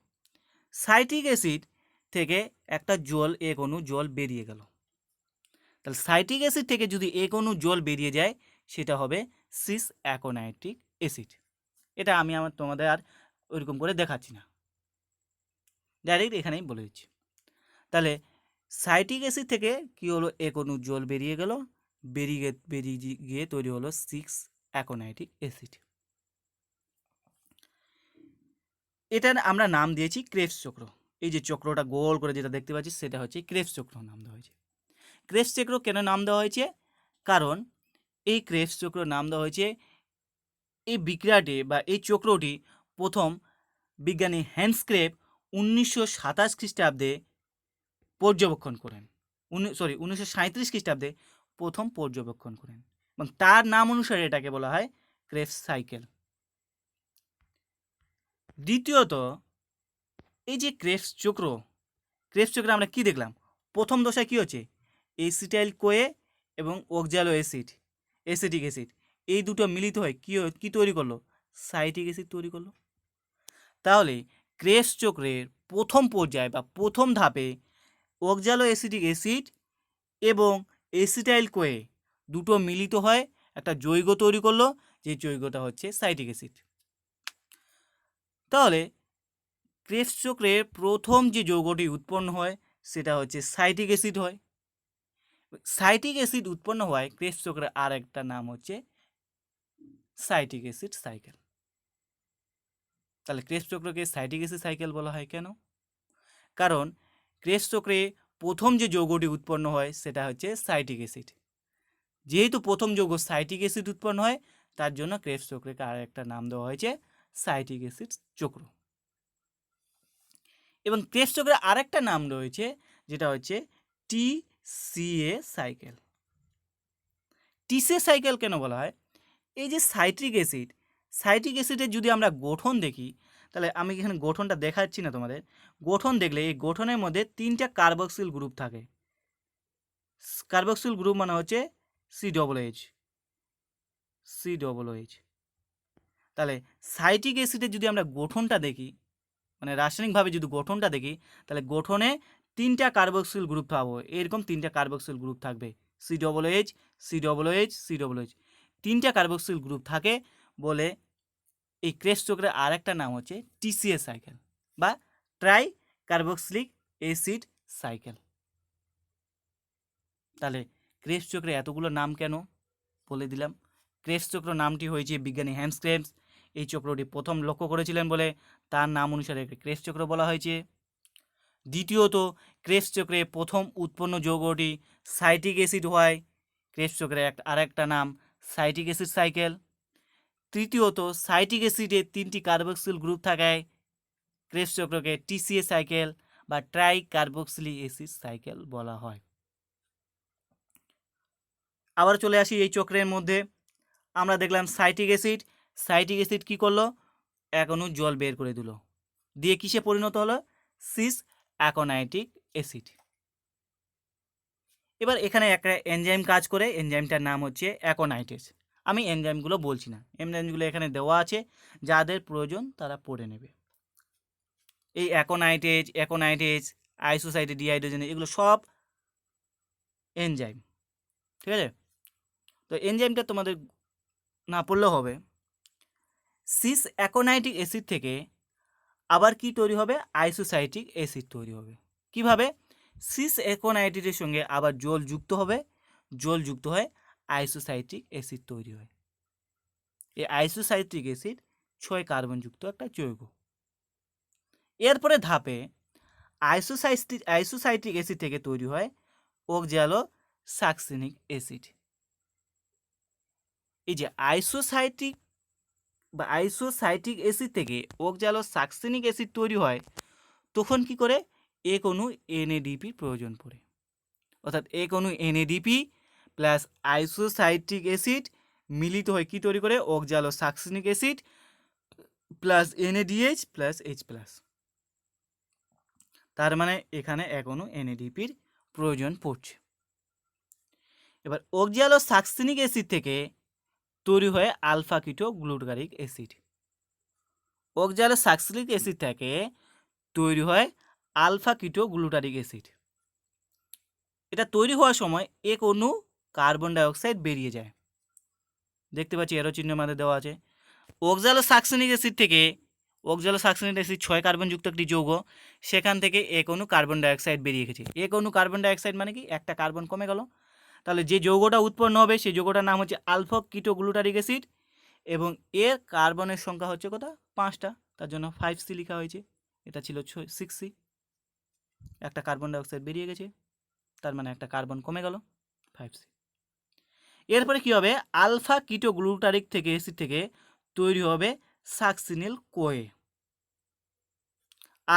সাইট্রিক অ্যাসিড থেকে একটা এক অণু জল বেরিয়ে গেল। তাহলে সাইট্রিক অ্যাসিড থেকে যদি এক অণু জল বেরিয়ে যায়, সেটা হবে সিস অ্যাকোনাইট্রিক অ্যাসিড। এটা আমি তোমাদের আর ওইরকম করে দেখাচ্ছি না, ডাইরেক্ট এখানেই বলে দিচ্ছি। তাহলে সাইট্রিক অ্যাসিড থেকে কি হলো, এক অণু জল বেরিয়ে গেল, বেরিয়ে গিয়ে তৈরি হলো 6 অ্যাকোনাইট্রিক অ্যাসিড। এটার আমরা নাম দিয়েছি ক্রেবস চক্র। এই যে চক্রটা গোল করে যেটা দেখতে পাচ্ছি, সেটা হচ্ছে ক্রেবস চক্র নাম দেওয়া হয়েছে। ক্রেবস চক্র কেন নাম দেওয়া হয়েছে, কারণ এই ক্রেবস চক্র নাম দেওয়া হয়েছে, এই বিক্রিয়াটি বা এই চক্রটি প্রথম বিজ্ঞানী হ্যান্স ক্রেব 1927 খ্রিস্টাব্দে পর্যবেক্ষণ করেন। 1937 খ্রিস্টাব্দে প্রথম পর্যবেক্ষণ করেন, এবং তার নাম অনুসারে এটাকে বলা হয় ক্রেবস সাইকেল। দ্বিতীয়ত, এই যে ক্রেবস চক্রে আমরা কি দেখলাম, প্রথম দশায় কি হচ্ছে, এসিটাইল কোয়ে এবং অক্সালো অ্যাসিটিক অ্যাসিড এই দুটো মিলিত হয় কি তৈরি করলো, সাইট্রিক অ্যাসিড তৈরি করলো। তাহলে ক্রেবস চক্রের প্রথম পর্যায় বা প্রথম ধাপে অক্সালো অ্যাসিটিক অ্যাসিড এবং এসিটাইল কোয়ে দুটো মিলিত হয় একটা যৌগ তৈরি করলো, যে যৌগটা হচ্ছে সাইট্রিক অ্যাসিড। তাহলে ক্রেবস চক্রের প্রথম যে যৌগটি উৎপন্ন হয় সেটা হচ্ছে সাইট্রিক অ্যাসিড হয়। সাইট্রিক অ্যাসিড উৎপন্ন হয় ক্রেবস চক্রের আর একটা নাম হচ্ছে সাইট্রিক অ্যাসিড সাইকেল। তাহলে ক্রেবস চক্রকে সাইট্রিক অ্যাসিড সাইকেল বলা হয় কেন, কারণ ক্রেবস চক্রে প্রথম যে যৌগটি উৎপন্ন হয় সেটা হচ্ছে সাইট্রিক অ্যাসিড। যেহেতু প্রথম যৌগ সাইট্রিক অ্যাসিড উৎপন্ন হয়, তার জন্য ক্রেবস চক্রকে আর একটা নাম দেওয়া হয়েছে সাইট্রিক অ্যাসিড চক্র। এবং ক্রেবস চক্রের আরেকটা নাম রয়েছে, যেটা হচ্ছে TCA সাইকেল। টিসিএস সাইকেল কেন বলা হয়? এই যে সাইট্রিক অ্যাসিডের যদি আমরা গঠন দেখি, তাহলে আমি এখানে গঠনটা দেখাচ্ছি না তোমাদের। গঠন দেখলে এই গঠনের মধ্যে 3টা কার্বক্সিল গ্রুপ থাকে। কার্বক্সিল গ্রুপ মানে হচ্ছে COOH। তাহলে সাইট্রিক অ্যাসিডের যদি আমরা গঠনটা দেখি, মানে রাসায়নিকভাবে যদি গঠনটা দেখি, তাহলে গঠনে 3টা কার্বক্সিল গ্রুপ পাবো। এরকম 3টা কার্বক্সিল গ্রুপ থাকবে, COOH। 3টা কার্বক্সিল গ্রুপ থাকে বলে এই ক্রেবস চক্রের আরেকটা নাম হচ্ছে টিসিএস সাইকেল বা ট্রাই কার্বক্সিলিক অ্যাসিড সাইকেল। তাহলে ক্রেবস চক্রে এতগুলো নাম কেন বলে দিলাম। ক্রেবস চক্র নামটি হয়েছে বিজ্ঞানী হ্যান্স ক্রেবস এই চক্রটি প্রথম লক্ষ্য করেছিলেন বলে তার নাম অনুসারে ক্রেবস চক্র বলা হয়েছে। দ্বিতীয়ত, ক্রেবস চক্রে প্রথম উৎপন্ন যৌগটি সাইট্রিক অ্যাসিড হয়, ক্রেবস চক্রের আরেকটা নাম সাইট্রিক অ্যাসিড সাইকেল। তৃতীয়ত, সাইট্রিক অ্যাসিডে 3টি কার্বক্সিল গ্রুপ থাকায় ক্রেবস চক্রকে টিসিএস সাইকেল বা ট্রাই কার্বক্সিলিক অ্যাসিড সাইকেল বলা হয়। আবার চলে আসি এই চক্রের মধ্যে, আমরা দেখলাম সাইট্রিক অ্যাসিড কী করলো? এক অণু জল বের করে দিল, দিয়ে কিসে পরিণত হলো? Cis aconitic acid. এবার এখানে একটা এনজাইম কাজ করে, এনজাইমটার নাম হচ্ছে অ্যাকোনাইটেজ। আমি এনজাইমগুলো বলছি না, এনজাইমগুলো এখানে দেওয়া আছে, যাদের প্রয়োজন তারা পড়ে নেবে। এই অ্যাকোনাইটেজ আইসোসাইটেড ডিহাইড্রোজেন এগুলো সব এনজাইম, ঠিক আছে? তো এনজাইমটা তোমাদের না পড়লেও হবে। সিস অ্যাকোনাইটিক অ্যাসিড থেকে আবার কি তৈরি হবে? আইসোসাইটিক অ্যাসিড তৈরি হবে। কিভাবে? সিস অ্যাকোনাইটেজের সঙ্গে আবার জল যুক্ত হবে, জল যুক্ত হয়ে আইসোসাইট্রিক অ্যাসিড তৈরি হয়। এই আইসোসাইট্রিক অ্যাসিড 6 কার্বনযুক্ত একটা যৌগ। এরপরে ধাপে আইসোসাইট্রিক অ্যাসিড থেকে তৈরি হয় অক্সালোসাকসিনিক অ্যাসিড। এই যে আইসোসাইট্রিক অ্যাসিড থেকে অক্সালোসাকসিনিক অ্যাসিড তৈরি হয়, তখন কি করে? এক অণু NADP প্রয়োজন পড়ে, অর্থাৎ এক অণু NADP প্লাস আইসোসাইট্রিক অ্যাসিড মিলিত হয়ে কি তৈরি করে? Oxalosuccinic acid plus NADH plus H+। তার মানে এখানে এক অণু NADPর প্রয়োজন পড়ছে। এবার অক্সালোসাকসিনিক অ্যাসিড থেকে তৈরি হয় alpha keto glutaric acid. অক্সালোসাকসিনিক acid থেকে তৈরি হয় আলফা কিটো গ্লুটারিক অ্যাসিড। এটা তৈরি হওয়ার সময় এক অণু কার্বন ডাইঅক্সাইড বেরিয়ে যায়, দেখতে পাচ্ছি এরো চিহ্নের মধ্যে দেওয়া আছে। অক্সালোসাকসিনিক অ্যাসিড 6 কার্বনযুক্ত একটি যৌগ, সেখান থেকে এক অণু কার্বন ডাইঅক্সাইড বেরিয়ে গেছে। এক অণু কার্বন ডাইঅক্সাইড মানে কি? একটা কার্বন কমে গেল। তাহলে যে যৌগটা উৎপন্ন হবে সেই যৌগটার নাম হচ্ছে আলফা কিটো গ্লুটারিক অ্যাসিড, এবং এর কার্বনের সংখ্যা হচ্ছে কত? 5টা, তার জন্য 5C লেখা হয়েছে। এটা ছিল 6C। একটা কার্বন ডাইঅক্সাইড বেরিয়ে গেছে, তার মানে একটা কার্বন কমে গেল, 5C। এরপরে কি হবে? আলফা কিটো গ্লুটারিক থেকে অ্যাসিড থেকে তৈরি হবে সাকসিনিল কোয়ে।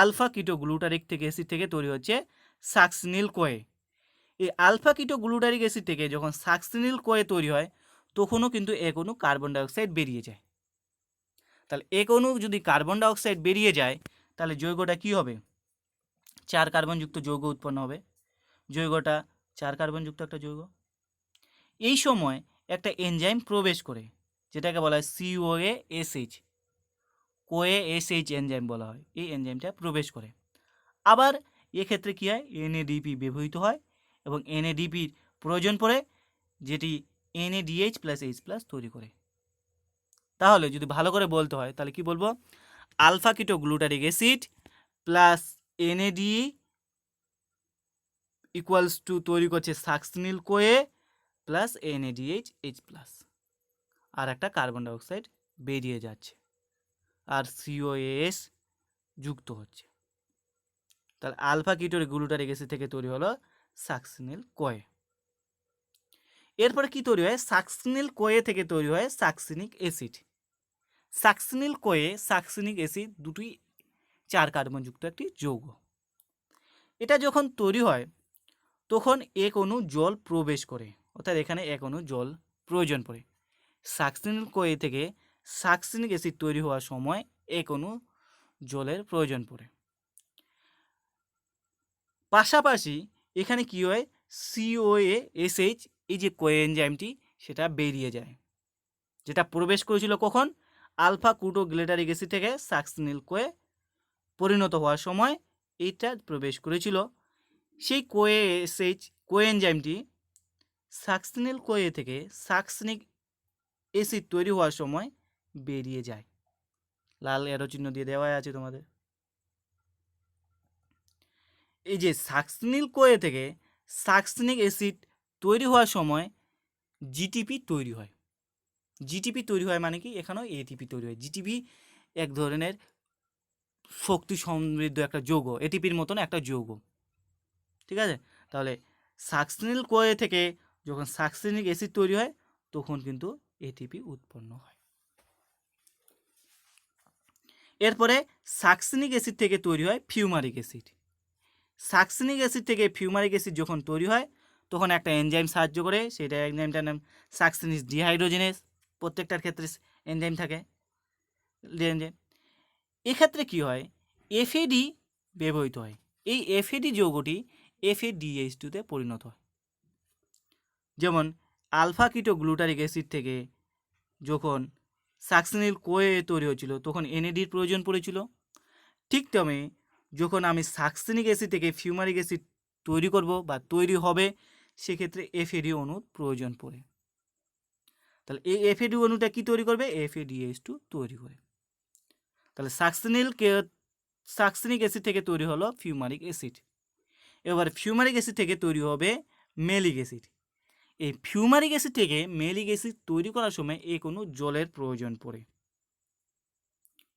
আলফা কিটো গ্লুটারিক থেকে অ্যাসিড থেকে তৈরি হচ্ছে সাকসিনিল কোয়ে। এই আলফা কিটো গ্লুটারিক অ্যাসিড থেকে যখন সাকসিনিল কোয়ে তৈরি হয়, তখনও কিন্তু এক অণু কার্বন ডাইঅক্সাইড বেরিয়ে যায়। তাহলে এক অণু যদি কার্বন ডাইঅক্সাইড বেরিয়ে যায়, তাহলে যৌগটা কি হবে? 4 কার্বনযুক্ত যৌগ উৎপন্ন হবে। যৌগটা 4 কার্বনযুক্ত একটা যৌগ। এই সময় একটা এনজাইম প্রবেশ করে, যেটাকে বলা হয় কোএএসএইচ এনজাইম বলা হয়। এই এনজাইমটা প্রবেশ করে। আবার এক্ষেত্রে কী হয়? NADP ব্যবহৃত হয় এবং NADPর প্রয়োজন পড়ে, যেটি NADH প্লাস H+ তৈরি করে। তাহলে যদি ভালো করে বলতে হয় তাহলে কি বলবো? Alpha keto glutaric acid plus NAD equals to তৈরি করছে succinyl CoA plus NADH H+, আর একটা কার্বন ডাইঅক্সাইড বেরিয়ে যাচ্ছে, আর COAS যুক্ত হচ্ছে। তাহলে আলফা কিটোর গ্লুটারিক অ্যাসিড থেকে তৈরি হলো সাকসিনিল কোয়ে। এরপরে কি তৈরি হয়? সাকসিনিল কোয়ে থেকে তৈরি হয় succinic acid. সাকসিনিল Koi succinic acid দুটোই 4 কার্বনযুক্ত একটি যৌগ। এটা যখন তৈরি হয় তখন এক অণু জল প্রবেশ করে, অর্থাৎ এখানে এক অণু জল প্রয়োজন পড়ে। সাকসিনিল কোয়ে থেকে সাকসিনিক অ্যাসিড তৈরি হওয়ার সময় এক অণু জলের প্রয়োজন পড়ে। পাশাপাশি এখানে কি হয়, COA-SH এই যে কোয়ে এনজাইমটি সেটা বেরিয়ে যায়, যেটা প্রবেশ করেছিল কখন, আলফা কুটোগ্লিটারিক অ্যাসিড থেকে সাকসিনিল কোয়ে পরিণত হওয়ার সময় এইটা প্রবেশ করেছিল। সেই কোয়ে এনজাইমটি সাকসিনিল কোয়ে থেকে সাকসিনিক অ্যাসিড তৈরি হওয়ার সময় বেরিয়ে যায়। লাল অ্যারো চিহ্ন দিয়ে দেওয়া আছে তোমাদের। এই যে সাকসিনিল কোয়ে থেকে সাকসিনিক অ্যাসিড তৈরি হওয়ার সময় জিটিপি তৈরি হয়। জিটিপি তৈরি হয় মানে কি, এখানেও এটিপি তৈরি হয়। জিটিপি এক ধরনের শক্তি সমৃদ্ধ একটা যৌগ, এটিপির মতন একটা যৌগ, ঠিক আছে। তাহলে সাকসিনিল কোয়ে থেকে যখন সাকসিনিক অ্যাসিড তৈরি হয় তখন কিন্তু এটিপি উৎপন্ন হয়। এরপরে সাকসিনিক অ্যাসিড থেকে তৈরি হয় ফিউমারিক অ্যাসিড। সাকসিনিক অ্যাসিড থেকে ফিউমারিক অ্যাসিড যখন তৈরি হয় তখন একটা এনজাইম সাহায্য করে, সেটা এনজাইমটার নাম সাকসিনিস ডিহাইড্রোজেনেস। প্রত্যেকটার ক্ষেত্রে এনজাইম থাকে, এনজাইম। এক্ষেত্রে কি হয়, এফএডি ব্যবহৃত হয়। এই এফএডি যৌগটি FADH2-তে পরিণত হয়। যেমন আলফা কিটোগ্লুটারিক অ্যাসিড থেকে যখন সাকসিনিল কোয়ে তৈরি হয়েছিল তখন NADর প্রয়োজন পড়েছিল। ঠিক তেমনি যখন আমি সাকসিনিক অ্যাসিড থেকে ফিউমারিক অ্যাসিড তৈরি করব বা তৈরি হবে, সেক্ষেত্রে FAD অণুর প্রয়োজন পড়ে। তাহলে এই FAD অণুটা কি তৈরি করবে, FADH2 তৈরি করে। তাহলে সাকসিনিক অ্যাসিড থেকে তৈরি হলো ফিউমারিক অ্যাসিড। এবার ফিউমারিক অ্যাসিড থেকে তৈরি হবে মেলিক অ্যাসিড। এই ফিউমারিক অ্যাসিড থেকে মেলিক অ্যাসিড তৈরি করার সময় কোনো জলের প্রয়োজন পড়ে।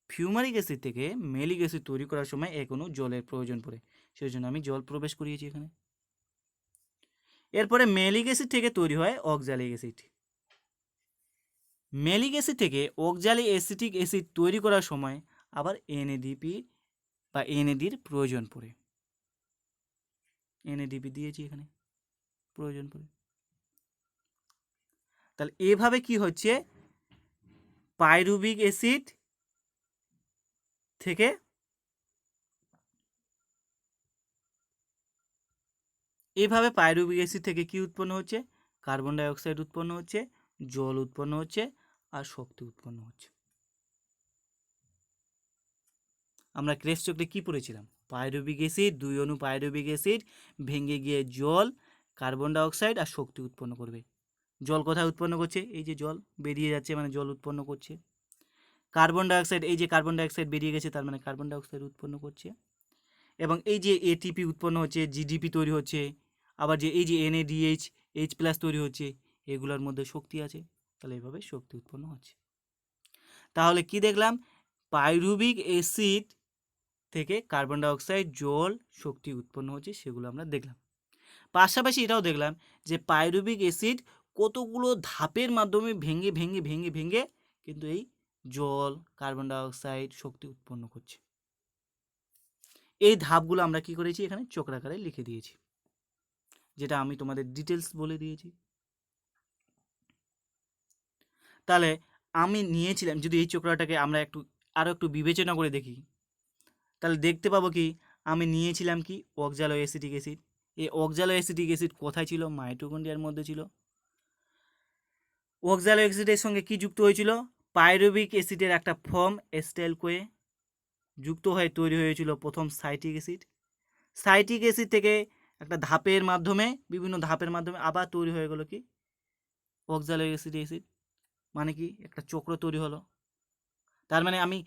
ফিউমারিক অ্যাসিড থেকে মেলিক অ্যাসিড তৈরি করার সময় কোনো জলের প্রয়োজন পড়ে, সেই জন্য আমি জল প্রবেশ করিয়েছি এখানে। এরপরে মেলিক অ্যাসিড থেকে তৈরি হয় অক্সালিক অ্যাসিড। মেলিক অ্যাসিড থেকে অক্সালিক অ্যাসিটিক অ্যাসিড তৈরি করার সময় আবার NADP বা NADর প্রয়োজন পড়ে। NADP দিয়েছি এখানে, প্রয়োজন পড়ে। তাহলে এভাবে কি হচ্ছে, পাইরুবিক অ্যাসিড থেকে এভাবে পাইরুবিক অ্যাসিড থেকে কি উৎপন্ন হচ্ছে, কার্বন ডাই অক্সাইড উৎপন্ন হচ্ছে, জল উৎপন্ন হচ্ছে, আর শক্তি উৎপন্ন হচ্ছে। আমরা ক্রেবস চক্রে কি পড়েছিলাম, পাইরুবিক অ্যাসিড, 2 অণু পাইরুবিক অ্যাসিড ভেঙে গিয়ে জল, কার্বন ডাই অক্সাইড আর শক্তি উৎপন্ন করবে। জল কোথায় উৎপন্ন করছে, এই যে জল বেরিয়ে যাচ্ছে মানে জল উৎপন্ন করছে। কার্বন ডাই অক্সাইড, এই যে কার্বন ডাই অক্সাইড বেরিয়ে গেছে তার মানে কার্বন ডাই অক্সাইড উৎপন্ন করছে। এবং এই যে ATP উৎপন্ন হচ্ছে, GDP তৈরি হচ্ছে, আবার যে এই যে NADH H+ তৈরি হচ্ছে, এগুলোর মধ্যে শক্তি আছে। তাহলে এইভাবে শক্তি উৎপন্ন হচ্ছে। তাহলে কি দেখলাম, পাইরুবিক অ্যাসিড থেকে কার্বন ডাই অক্সাইড, জল, শক্তি উৎপন্ন হচ্ছে, সেগুলো আমরা দেখলাম। পাশাপাশি এটাও দেখলাম যে পাইরুবিক অ্যাসিড কতগুলো ধাপের মাধ্যমে ভেঙে ভেঙে ভেঙে ভেঙে কিন্তু এই জল, কার্বন ডাই অক্সাইড, শক্তি উৎপন্ন করছে। এই ধাপগুলো আমরা কি করেছি, এখানে চক্রাকারে লিখে দিয়েছি, যেটা আমি তোমাদের ডিটেলস বলে দিয়েছি। তাহলে আমি নিয়েছিলাম, যদি এই চক্রটাকে আমরা আরও একটু বিবেচনা করে দেখি, তাহলে দেখতে পাবো কি, আমি নিয়েছিলাম কি অক্সালো অ্যাসিটিক অ্যাসিড। এই অক্সালো অ্যাসিটিক অ্যাসিড কোথায় ছিল, মাইটোকন্ড্রিয়ার মধ্যে ছিল। অক্সালো অ্যাসিডের সঙ্গে কি যুক্ত হয়েছিল, পাইরুবিক অ্যাসিডের একটা ফর্ম এস্টাইল কোয়ে যুক্ত হয়ে তৈরি হয়েছিল প্রথম সাইট্রিক অ্যাসিড। সাইট্রিক অ্যাসিড থেকে একটা ধাপের মাধ্যমে, বিভিন্ন ধাপের মাধ্যমে আবার তৈরি হয়ে গেল কি অক্সালো অ্যাসিড। মানে কি একটা চক্র তৈরি হলো। তার মানে আমি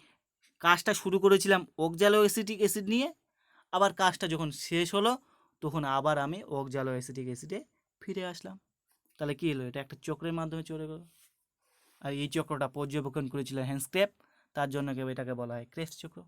কাজটা শুরু করেছিলাম অক্সালো অ্যাসিটিক অ্যাসিড নিয়ে, আবার কাজটা যখন শেষ হলো তখন আবার আমি অক্সালো অ্যাসিটিক অ্যাসিডে ফিরে আসলাম। তাহলে কী হলো, এটা একটা চক্রের মাধ্যমে চলে গেল। আর এই চক্রটা পর্যবেক্ষণ করেছিল হ্যান্স ক্রেবস, তার জন্য এটাকে বলা হয় ক্রেবস চক্র।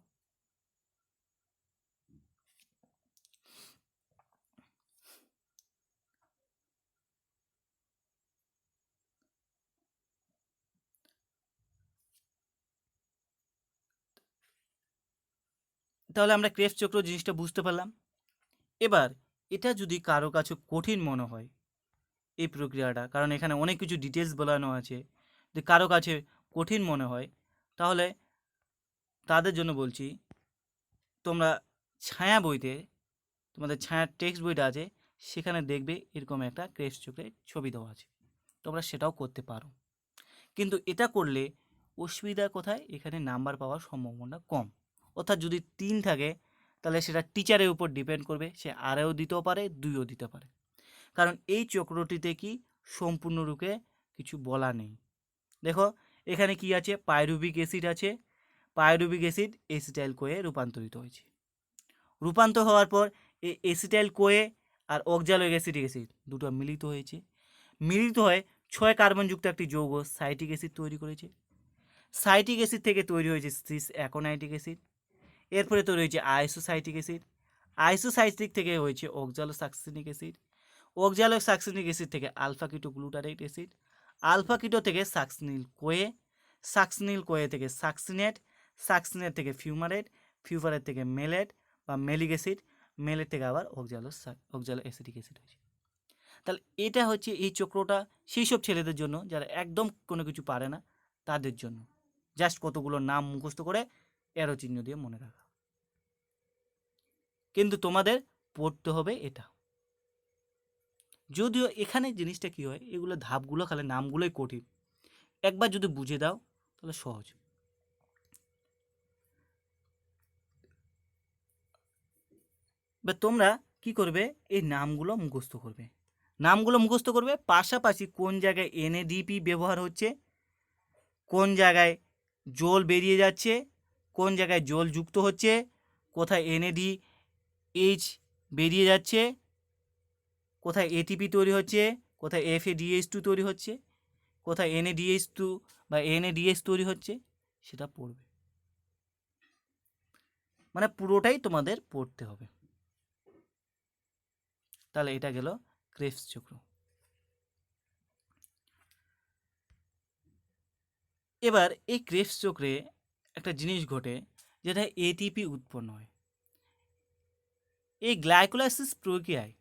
তাহলে আমরা ক্রেবস চক্র জিনিসটা বুঝতে পারলাম। এবার এটা যদি কারো কাছে কঠিন মনে হয়, এই প্রক্রিয়াটা, কারণ এখানে অনেক কিছু ডিটেলস বলানো আছে। যদি কারো কাছে কঠিন মনে হয় তাহলে তাদের জন্য বলছি, তোমরা ছায়া বইতে, তোমাদের ছায়ার টেক্সট বইটা আছে, সেখানে দেখবে এরকম একটা ক্রেস্ট চক্রের ছবি দেওয়া আছে, তোমরা সেটাও করতে পারো। কিন্তু এটা করলে অসুবিধা কোথায়, এখানে নাম্বার পাওয়ার সম্ভাবনা কম। অর্থাৎ যদি 3 থাকে তাহলে সেটা টিচারের উপর ডিপেন্ড করবে, সে আরেও দিতেও পারে, 2ও দিতে পারে। কারণ এই চক্রটিতে কি সম্পূর্ণরূপে কিছু বলা নেই। দেখো এখানে কি আছে, পাইরুভিক অ্যাসিড আছে, পাইরুভিক অ্যাসিড এসিটাইল কোয়ে রূপান্তরিত হয়েছে। রূপান্তর হওয়ার পর এই এসিটাইল কোয়ে আর অক্সালিক অ্যাসিটিক অ্যাসিড দুটো মিলিত হয়েছে, মিলিত হয়ে 6 কার্বনযুক্ত একটি যৌগ সাইট্রিক অ্যাসিড তৈরি করেছে। সাইট্রিক অ্যাসিড থেকে তৈরি হয়েছে সিস অ্যাকোনাইটিক অ্যাসিড, এরপরে তৈরি হয়েছে আইসোসাইট্রিক অ্যাসিড, আইসোসাইট্রিক থেকে হয়েছে অক্সালোসাকসিনিক অ্যাসিড, অক্সালোসাকসিনিক অ্যাসিড থেকে আলফা কিটো গ্লুটারেট অ্যাসিড, আলফা কিটো থেকে সাকসিনিল কোয়ে, সাকসিনিল কোয়ে থেকে সাকসিনেট, সাকসিনেট থেকে ফিউমারেট, ফিউমারেট থেকে মেলেট বা মেলিক অ্যাসিড, মেলেট থেকে আবার অক্সালো অ্যাসিটিক অ্যাসিড হয়েছে। তাহলে এটা হচ্ছে এই চক্রটা সেই সব ছেলেদের জন্য যারা একদম কোনো কিছু পারে না, তাদের জন্য জাস্ট কতগুলো নাম মুখস্থ করে অ্যারো চিহ্ন দিয়ে মনে রাখা। কিন্তু তোমাদের পড়তে হবে এটা। যদিও এখানে জিনিসটা কি হয়, এগুলো ধাপগুলো খালি নামগুলোই কঠিন, একবার যদি বুঝে দাও তাহলে সহজ। বা তোমরা কি করবে, এই নামগুলো মুখস্থ করবে, নামগুলো মুখস্থ করবে, পাশাপাশি কোন জায়গায় এনএডিপি ব্যবহার হচ্ছে, কোন জায়গায় জল বেরিয়ে যাচ্ছে, কোন জায়গায় জল যুক্ত হচ্ছে, কোথায় এনএডিএইচ বেরিয়ে যাচ্ছে, কোথায় এটিপি তৈরি হচ্ছে, কোথায় FADH2 তৈরি হচ্ছে, কোথায় NADH2 বা NADH তৈরি হচ্ছে, সেটা পড়বে। মানে পুরোটাই তোমাদের পড়তে হবে। তাহলে এটা গেল ক্রেবস চক্র। এবার এই ক্রেবস চক্রে একটা জিনিস ঘটে, যেটা ATP উৎপন্ন হয় এই গ্লাইকোলাইসিস প্রক্রিয়ায়,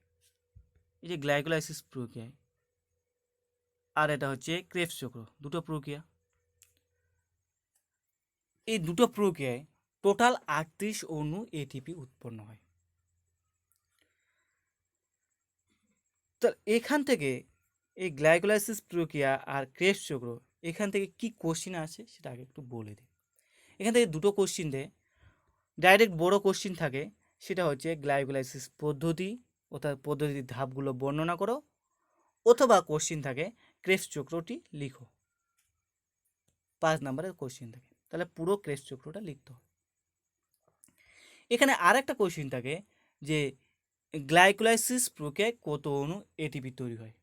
এই যে গ্লাইকোলাইসিস প্রক্রিয়ায়, আর এটা হচ্ছে ক্রেবস চক্র, দুটো প্রক্রিয়া। এই দুটো প্রক্রিয়ায় টোটাল 38 অণু ATP উৎপন্ন হয়। তো এখান থেকে এই গ্লাইকোলাইসিস প্রক্রিয়া আর ক্রেবস চক্র, এখান থেকে কি কোশ্চিন আসে সেটা আগে একটু বলে দিই। এখান থেকে দুটো কোশ্চিন দেয়, ডাইরেক্ট বড় কোশ্চিন থাকে, সেটা হচ্ছে গ্লাইকোলাইসিস পদ্ধতি, অর্থাৎ পদ্ধতির ধাপগুলো বর্ণনা করো, অথবা কোশ্চিন থাকে ক্রেবস চক্রটি লিখো। 5 নম্বরের কোশ্চিন থাকে, তাহলে পুরো ক্রেবস চক্রটা লিখতে হবে। এখানে আর একটা কোশ্চিন থাকে যে গ্লাইকোলাইসিস প্রক্রিয়ায় কত অণু এটিপি তৈরি হয়।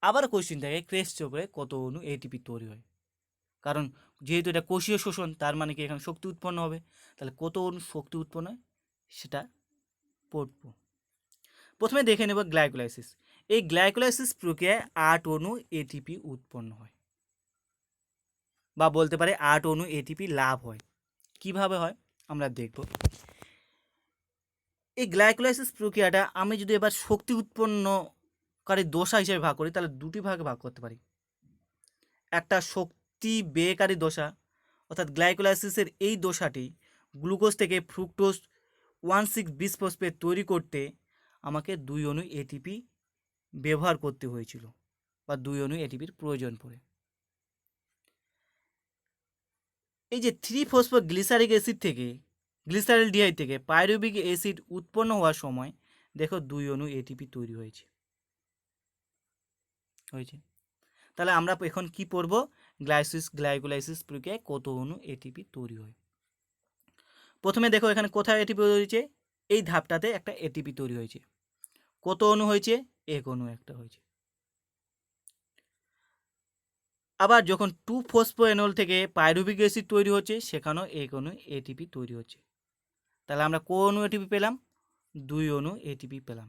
আবার কোশ্চিন থাকে ক্রেবস চক্রে কত অণু এটিপি তৈরি হয়। কারণ যেহেতু এটা কোষীয় শোষণ, তার মানে কি এখানে শক্তি উৎপন্ন হবে, তাহলে কত অণু শক্তি উৎপন্ন হয় সেটা পড়ব। প্রথমে দেখে নেব গ্লাইকোলাইসিস। এই গ্লাইকোলাইসিস প্রক্রিয়ায় 8 অণু এটিপি উৎপন্ন হয়, বা বলতে পারে 8 অণু এটিপি লাভ হয়। কিভাবে হয় আমরা দেখব। এই গ্লাইকোলাইসিস প্রক্রিয়াটা আমি যদি এবার শক্তি উৎপন্নকারী দশা হিসেবে ভাগ করি, তাহলে দুটি ভাগে ভাগ করতে পারি। একটা শক্তি ব্যয়কারী দশা, অর্থাৎ গ্লাইকোলাইসিসের এই দশাটি গ্লুকোজ থেকে ফ্রুক্টোজ 1,6-বিসফসফেট তৈরি করতে আমাকে 2 অণু এটিপি ব্যবহার করতে হয়েছিল, বা 2 অণু এটিপির প্রয়োজন পড়ে। এই যে 3-ফসফোগ্লিসারিক অ্যাসিড থেকে, গ্লিসারিলডিহাইড থেকে পাইরুভিক অ্যাসিড উৎপন্ন হওয়ার সময় দেখো 2 অণু এটিপি তৈরি হয়েছে। তাহলে আমরা এখন কি পড়ব, গ্লাইকোলাইসিস প্রক্রিয়ায় কত অণু এটিপি তৈরি হয়। প্রথমে দেখো এখানে কোথায় এটিপি তৈরি হয়েছে, এই ধাপটাতে একটা এটিপি তৈরি হয়েছে। কত অণু হয়েছে, 1 অণু একটা হয়েছে। আবার যখন 2-ফসফোএনল থেকে পাইরুভিক অ্যাসিড তৈরি হচ্ছে, সেখানেও 1 অণু এটিপি তৈরি হচ্ছে। তাহলে আমরা কোন অণু এটিপি পেলাম, 2 অণু এটিপি পেলাম,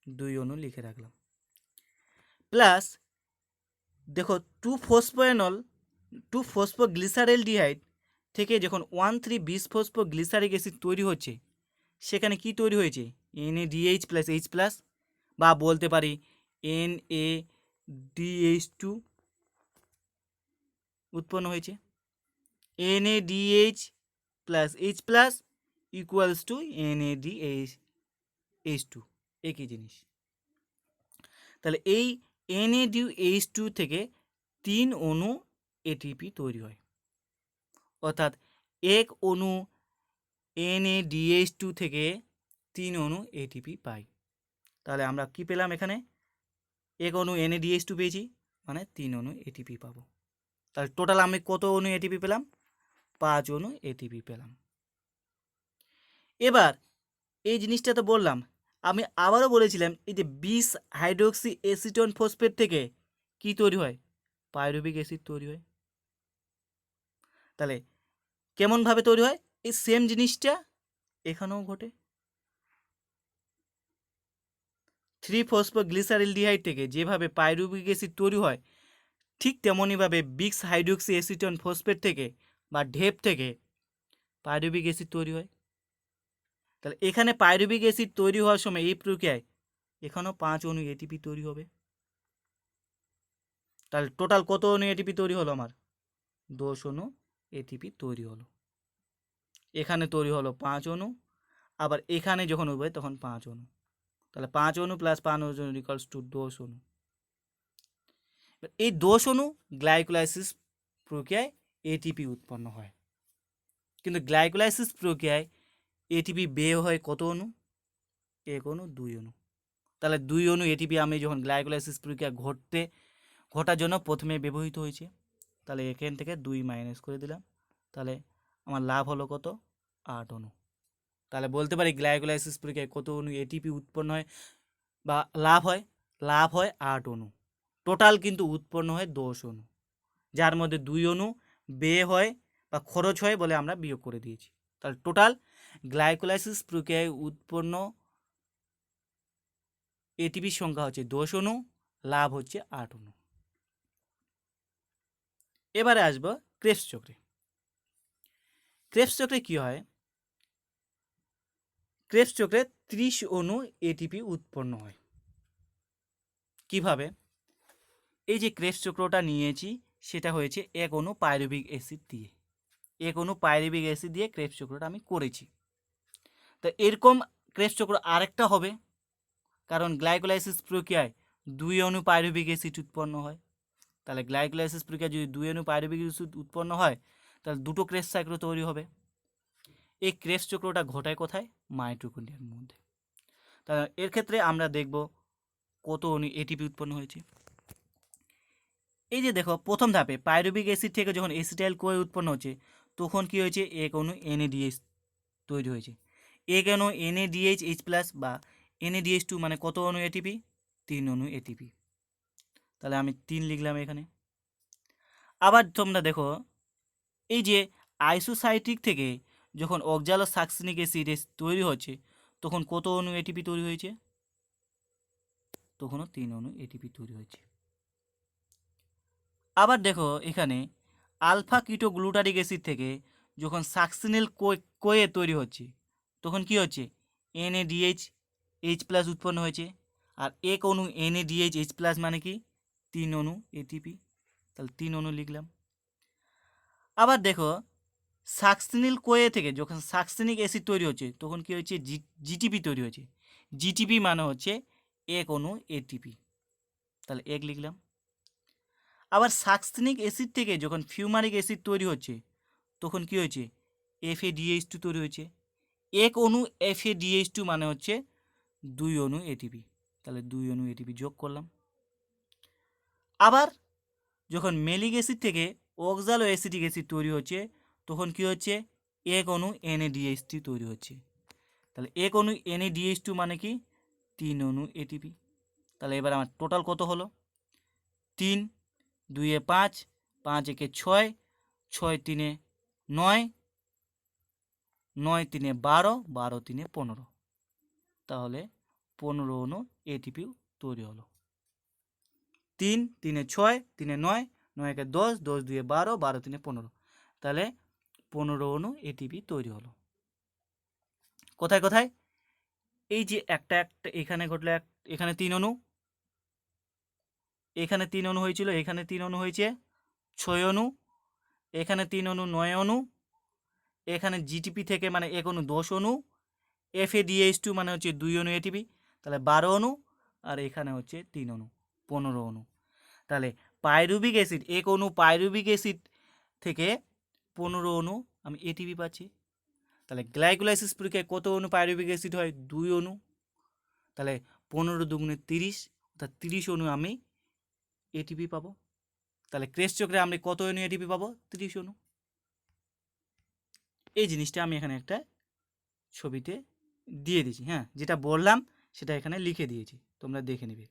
2 অণু লিখে রাখলাম। প্লাস দেখো 2-ফসফোগ্লিসারেলডিহাইড থেকে যখন 1,3-বিসফসফোগ্লিসারিক অ্যাসিড তৈরি হচ্ছে, সেখানে কি তৈরি হয়েছে, NADH+H+, বা বলতে পারি NADH2 উৎপন্ন হয়েছে। NADH plus H plus equals to NADH2, একই জিনিস। তাহলে এই NADH2 থেকে 3 অণু ATP তৈরি হয়, অর্থাৎ এক অণু NADH2 থেকে 3 অণু ATP পাই। তাহলে আমরা কি পেলাম এখানে? এক অণু NADH2 পেয়েছি, মানে 3 অণু ATP পাবো। তাহলে টোটাল আমি কত অণু ATP পেলাম? 5 অণু ATP পেলাম। এবার এই জিনিসটা তো বললাম, আমি আবারও বলেছিলাম এই যে 20 হাইড্রোক্সি অ্যাসিটোন ফসফেট থেকে কি তৈরি হয়? পাইরুভিক অ্যাসিড তৈরি হয়। তাহলে কেমনভাবে তৈরি হয়? এই সেম জিনিসটা এখানেও ঘটে। 3-ফসফোগ্লিসারিলডিহাইড থেকে যেভাবে পাইরুভিক অ্যাসিড তৈরি হয়, ঠিক তেমনইভাবে 20 হাইড্রোক্সি অ্যাসিটোন ফসফেট থেকে বা ঢেপ থেকে পাইরুভিক অ্যাসিড তৈরি হয়। তাহলে এখানে পাইরুভিক অ্যাসিড তৈরি হওয়ার সময় এই প্রক্রিয়ায় এখানেও 5 অণু ATP তৈরি হবে। তাহলে টোটাল কত অণু ATP তৈরি হলো? আমার 10 অণু ATP তৈরি হলো। এখানে তৈরি হলো 5 অণু, আবার এখানে যখন উঠবে তখন 5 অণু। তাহলে 5 অণু প্লাস 5 অণু ইকুয়ালস টু 10 অণু। এই 10 অণু গ্লাইকোলাইসিস প্রক্রিয়ায় ATP উৎপন্ন হয়। কিন্তু গ্লাইকোলাইসিস প্রক্রিয়ায় ATP বের হয় কত অণু? 1 অণু, 2 অণু। তাহলে 2 অণু ATP আমি যখন গ্লাইকোলাইসিস প্রক্রিয়া ঘটার জন্য প্রথমে ব্যবহৃত হয়েছে, তাহলে এখান থেকে 2 মাইনাস করে দিলাম। তাহলে আমার লাভ হলো কত? 8 অণু। তাহলে বলতে পারি গ্লাইকোলাইসিস প্রক্রিয়ায় কত অণু ATP উৎপন্ন হয় বা লাভ হয়? লাভ হয় 8 অণু। টোটাল কিন্তু উৎপন্ন হয় 10 অণু, যার মধ্যে 2 অণু ব্যয় হয় বা খরচ হয় বলে আমরা বিয়োগ করে দিয়েছি। তাহলে টোটাল গ্লাইকোলাইসিস প্রক্রিয়ায় উৎপন্ন ATPর সংখ্যা হচ্ছে 10 অণু, লাভ হচ্ছে 8 অণু। এবারে আসবো ক্রেবস চক্রে। ক্রেবস চক্রে কি হয়? ক্রেবস চক্রে 30 অণু ATP উৎপন্ন হয়। কিভাবে? এই যে ক্রেবস চক্রটা নিয়েছি সেটা হয়েছে এক অণু পাইরুভিক অ্যাসিড দিয়ে। এক অণু পাইরুভিক অ্যাসিড দিয়ে ক্রেবস চক্রটা আমি করেছি। তো এরকম ক্রেবস চক্র আরেকটা হবে, কারণ গ্লাইকোলাইসিস প্রক্রিয়ায় 2 অণু পাইরুভিক অ্যাসিড উৎপন্ন হয়। তাহলে গ্লাইকোলাইসিস প্রক্রিয়ায় যদি 2 অণু পাইরুভিক অ্যাসিড উৎপন্ন হয়, তাহলে দুটো ক্রেবস চক্র তৈরি হবে। এই ক্রেবস চক্রটা ঘটায় কোথায়? মাইটোকন্ড্রিয়ার মধ্যে। তাহলে এর ক্ষেত্রে আমরা দেখব কত অণু ATP উৎপন্ন হয়েছে। এই যে দেখো, প্রথম ধাপে পাইরুভিক অ্যাসিড থেকে যখন অ্যাসিটাইল কোয়ে উৎপন্ন হচ্ছে, তখন কি হয়েছে? এক অণু NADH তৈরি হয়েছে। এক অণু NADH প্লাস বা NADH2 মানে কত অণু ATP? 3 অণু ATP। তাহলে আমি 3 লিখলাম এখানে। আবার তোমরা দেখো, এই যে আইসোসাইটিক থেকে যখন অক্সালোসাক্সিনিক অ্যাসিড তৈরি হচ্ছে, তখন কত অণু ATP তৈরি হয়েছে? তখনও 3 অণু ATP তৈরি হয়েছে। আবার দেখো এখানে আলফা কিটোগ্লুটারিক অ্যাসিড থেকে যখন সাকসিনিল কোয়ে তৈরি হচ্ছে, তখন কি হচ্ছে? NADH প্লাস উৎপন্ন হয়েছে। আর এক অণু NADH প্লাস মানে কি? 3 অণু ATP। তাহলে 3 অণু লিখলাম। আবার দেখো, সাকসিনিল কোয়ে থেকে যখন সাকসিনিক অ্যাসিড তৈরি হচ্ছে, তখন কি হচ্ছে? জিটিপি তৈরি হয়েছে। জিটিপি মানে হচ্ছে এক অণু ATP। তাহলে 1 লিখলাম। আবার সাকসিনিক অ্যাসিড থেকে যখন ফিউমারিক অ্যাসিড তৈরি হচ্ছে, তখন কি হয়েছে? FADH2 তৈরি হয়েছে। এক অণু FADH2 মানে হচ্ছে 2 অণু ATP। তাহলে 2 অণু ATP যোগ করলাম। আবার যখন মেলিক অ্যাসিড থেকে অক্সালো অ্যাসিটিক অ্যাসিড তৈরি হচ্ছে, তখন কি হচ্ছে? এক অণু NADH3 তৈরি হচ্ছে। তাহলে এক অণু NADH2 মানে কি? 3 অণু ATP। তাহলে এবার আমার টোটাল কত হলো? 3, 2 এ 5, 5 একে 6, 6 3 9, 9 3 12, 12 3 15। তাহলে 15 অণু ATP তৈরি হলো। 3 3 6, 3 9, 9 একে 10, 10 2 12, 12 3 15। তাহলে 15 অণু ATP তৈরি হলো। কোথায় কোথায়? এই যে একটা এখানে ঘটলো, এখানে 3 অণু, এখানে 3 অণু হয়েছিল, এখানে 3 অণু হয়েছে 6 অণু, এখানে 3 অণু 9 অণু, এখানে জিটিপি থেকে মানে 1 অণু 10 অণু, FADH2 মানে হচ্ছে 2 অণু এটিপি, তাহলে 12 অণু, আর এখানে হচ্ছে 3 অণু 15 অণু। তাহলে পাইরুভিক অ্যাসিড 1 অণু পাইরুভিক অ্যাসিড থেকে 15 অণু আমি এটিপি পাচ্ছি। তাহলে গ্লাইকোলাইসিস প্রক্রিয়ায় কত অণু পাইরুভিক অ্যাসিড হয়? 2 অণু। তাহলে 15 দুগুণে 30, অর্থাৎ 30 অণু আমি এটিপি পাবো। তাহলে ক্রেস চক্রে আমরা কত অণু এটিপি পাবো? 30 অণু। এই জিনিসটা আমি এখানে একটা ছবিতে দিয়ে দিয়েছি, হ্যাঁ, যেটা বললাম সেটা এখানে লিখে দিয়েছি, তোমরা দেখে নেবে।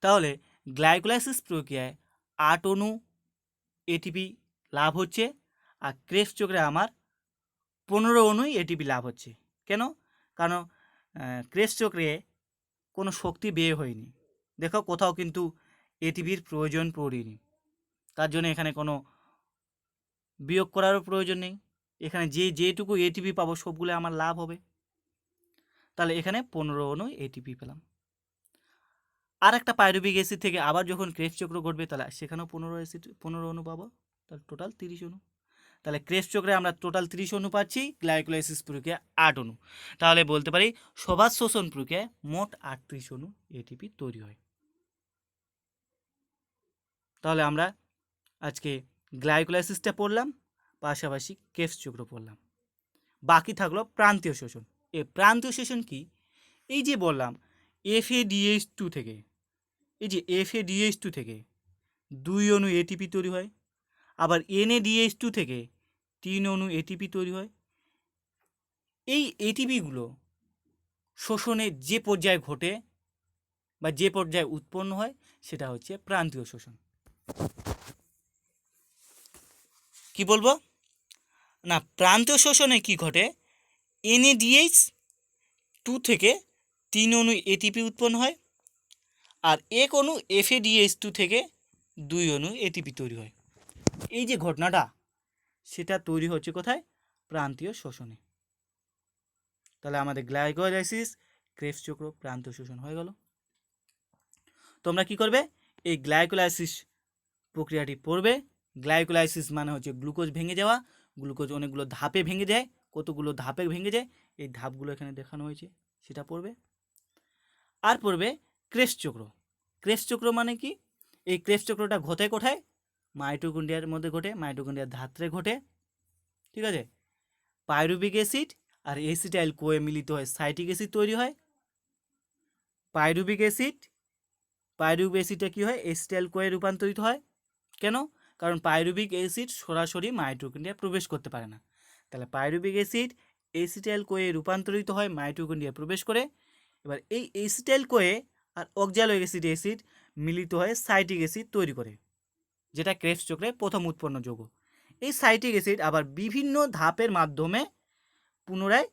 তাহলে গ্লাইকোলাইসিস প্রক্রিয়ায় 8 অণু এটিপি লাভ হচ্ছে, আর ক্রেস চক্রে আমার 15 অণুই এটিপি লাভ হচ্ছে। কেন? কারণ ক্রেস চক্রে কোনো শক্তি ব্যয় হয়নি, দেখো কোথাও কিন্তু এটিপির প্রয়োজন পড়েনি, তার জন্য এখানে কোনো বিয়োগ করারও প্রয়োজন নেই। এখানে যেটুকু এটিপি পাবো সবগুলো আমার লাভ হবে। তাহলে এখানে 15 অণু এটিপি পেলাম। আর একটা পাইরুভিক অ্যাসিড থেকে আবার যখন ক্রেস চক্র ঘটবে তাহলে সেখানেও 15 অণু পাবো, তাহলে টোটাল 30 অণু। তাহলে ক্রেস চক্রে আমরা টোটাল 30 অণু পাচ্ছি, গ্লাইকোলাইসিস প্রক্রিয়া 8 অণু। তাহলে বলতে পারি সবাজ শোষণ প্রক্রিয়ায় মোট 38 অণু এটিপি তৈরি হয়। তাহলে আমরা আজকে গ্লাইকোলাইসিসটা পড়লাম, পাশাপাশি ক্রেস চক্র পড়লাম। বাকি থাকলো প্রান্তীয় শোষণ। প্রান্তীয় শোষণ কি? এই যে বললাম FADH2 থেকে, এই যে FADH2 থেকে 2 অণু এটিপি তৈরি হয়, আবার NADH2 থেকে 3 অণু এটিপি তৈরি হয়। এই এটিপিগুলো শোষণের যে পর্যায়ে ঘটে বা যে পর্যায়ে উৎপন্ন হয় সেটা হচ্ছে প্রান্তীয় শোষণ। কি বলবো না, প্রান্তীয় শোষণে কি ঘটে? NADH2 থেকে 3 অণু এটিপি উৎপন্ন হয়, আর 1 অণু FADH2 থেকে 2 অণু এটিপি তৈরি হয়। এই যে ঘটনাটা সেটা তৈরি হচ্ছে কোথায়? প্রান্তীয় শোষণে। তাহলে আমাদের গ্লাইকোলাইসিস, ক্রেবস চক্র, প্রান্তীয় শোষণ হয়ে গেল। তোমরা কি করবে? এই গ্লাইকোলাইসিস প্রক্রিয়াটি পড়বে। গ্লাইকোলাইসিস মানে হচ্ছে গ্লুকোজ ভেঙে যাওয়া। গ্লুকোজ অনেকগুলো ধাপে ভেঙে যায়, কতগুলো ধাপে ভেঙে যায় এই ধাপগুলো এখানে দেখানো হয়েছে, সেটা পড়বে। আর পড়বে ক্রেবস চক্র। ক্রেবস চক্র মানে কি? এই ক্রেবস চক্রটা ঘটে কোথায়? মাইটোকন্ড্রিয়ার মধ্যে ঘটে, মাইটোকন্ড্রিয়ার ধাত্রে ঘটে, ঠিক আছে। পাইরুভিক অ্যাসিড আর এসিটাইল কোয়ে মিলিত হয় সাইটিক অ্যাসিড তৈরি হয়। পাইরুভিক অ্যাসিডটা কী হয়? এসিটাইল কোয়ে রূপান্তরিত হয়। কেন? কারণ পাইরুভিক অ্যাসিড সরাসরি মাইটোকন্ড্রিয়ায় প্রবেশ করতে পারে না। তাহলে পাইরুভিক অ্যাসিড এসিটাইল কোয়ে রূপান্তরিত হয়, মাইটোকন্ড্রিয়ায় প্রবেশ করে। এবার এই এসিটাইল কোয়ে আর অক্সালোইক অ্যাসিড মিলিত হয়ে সাইটিক অ্যাসিড তৈরি করে, যেটা ক্রেবস চক্রে প্রথম উৎপন্ন যৌগ। এই সাইটিক অ্যাসিড আবার বিভিন্ন ধাপের মাধ্যমে পুনরায়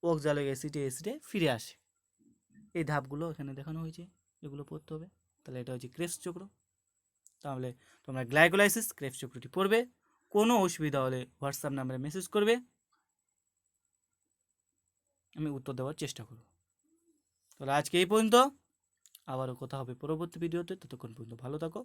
অক্সালোইক অ্যাসিডে ফিরে আসে। এই ধাপগুলো এখানে দেখানো হয়েছে, এগুলো পড়তে হবে। তাহলে এটা হচ্ছে ক্রেবস চক্র। তাহলে তোমরা গ্লাইকোলাইসিস, ক্রেবস চক্রটি পড়বে। কোনো অসুবিধা হলে হোয়াটসঅ্যাপ নাম্বারে মেসেজ করবে, আমি উত্তর দেওয়ার চেষ্টা করব। তাহলে আজকে এই পর্যন্ত, আবারও কথা হবে পরবর্তী ভিডিওতে। ততক্ষণ পর্যন্ত ভালো থাকো।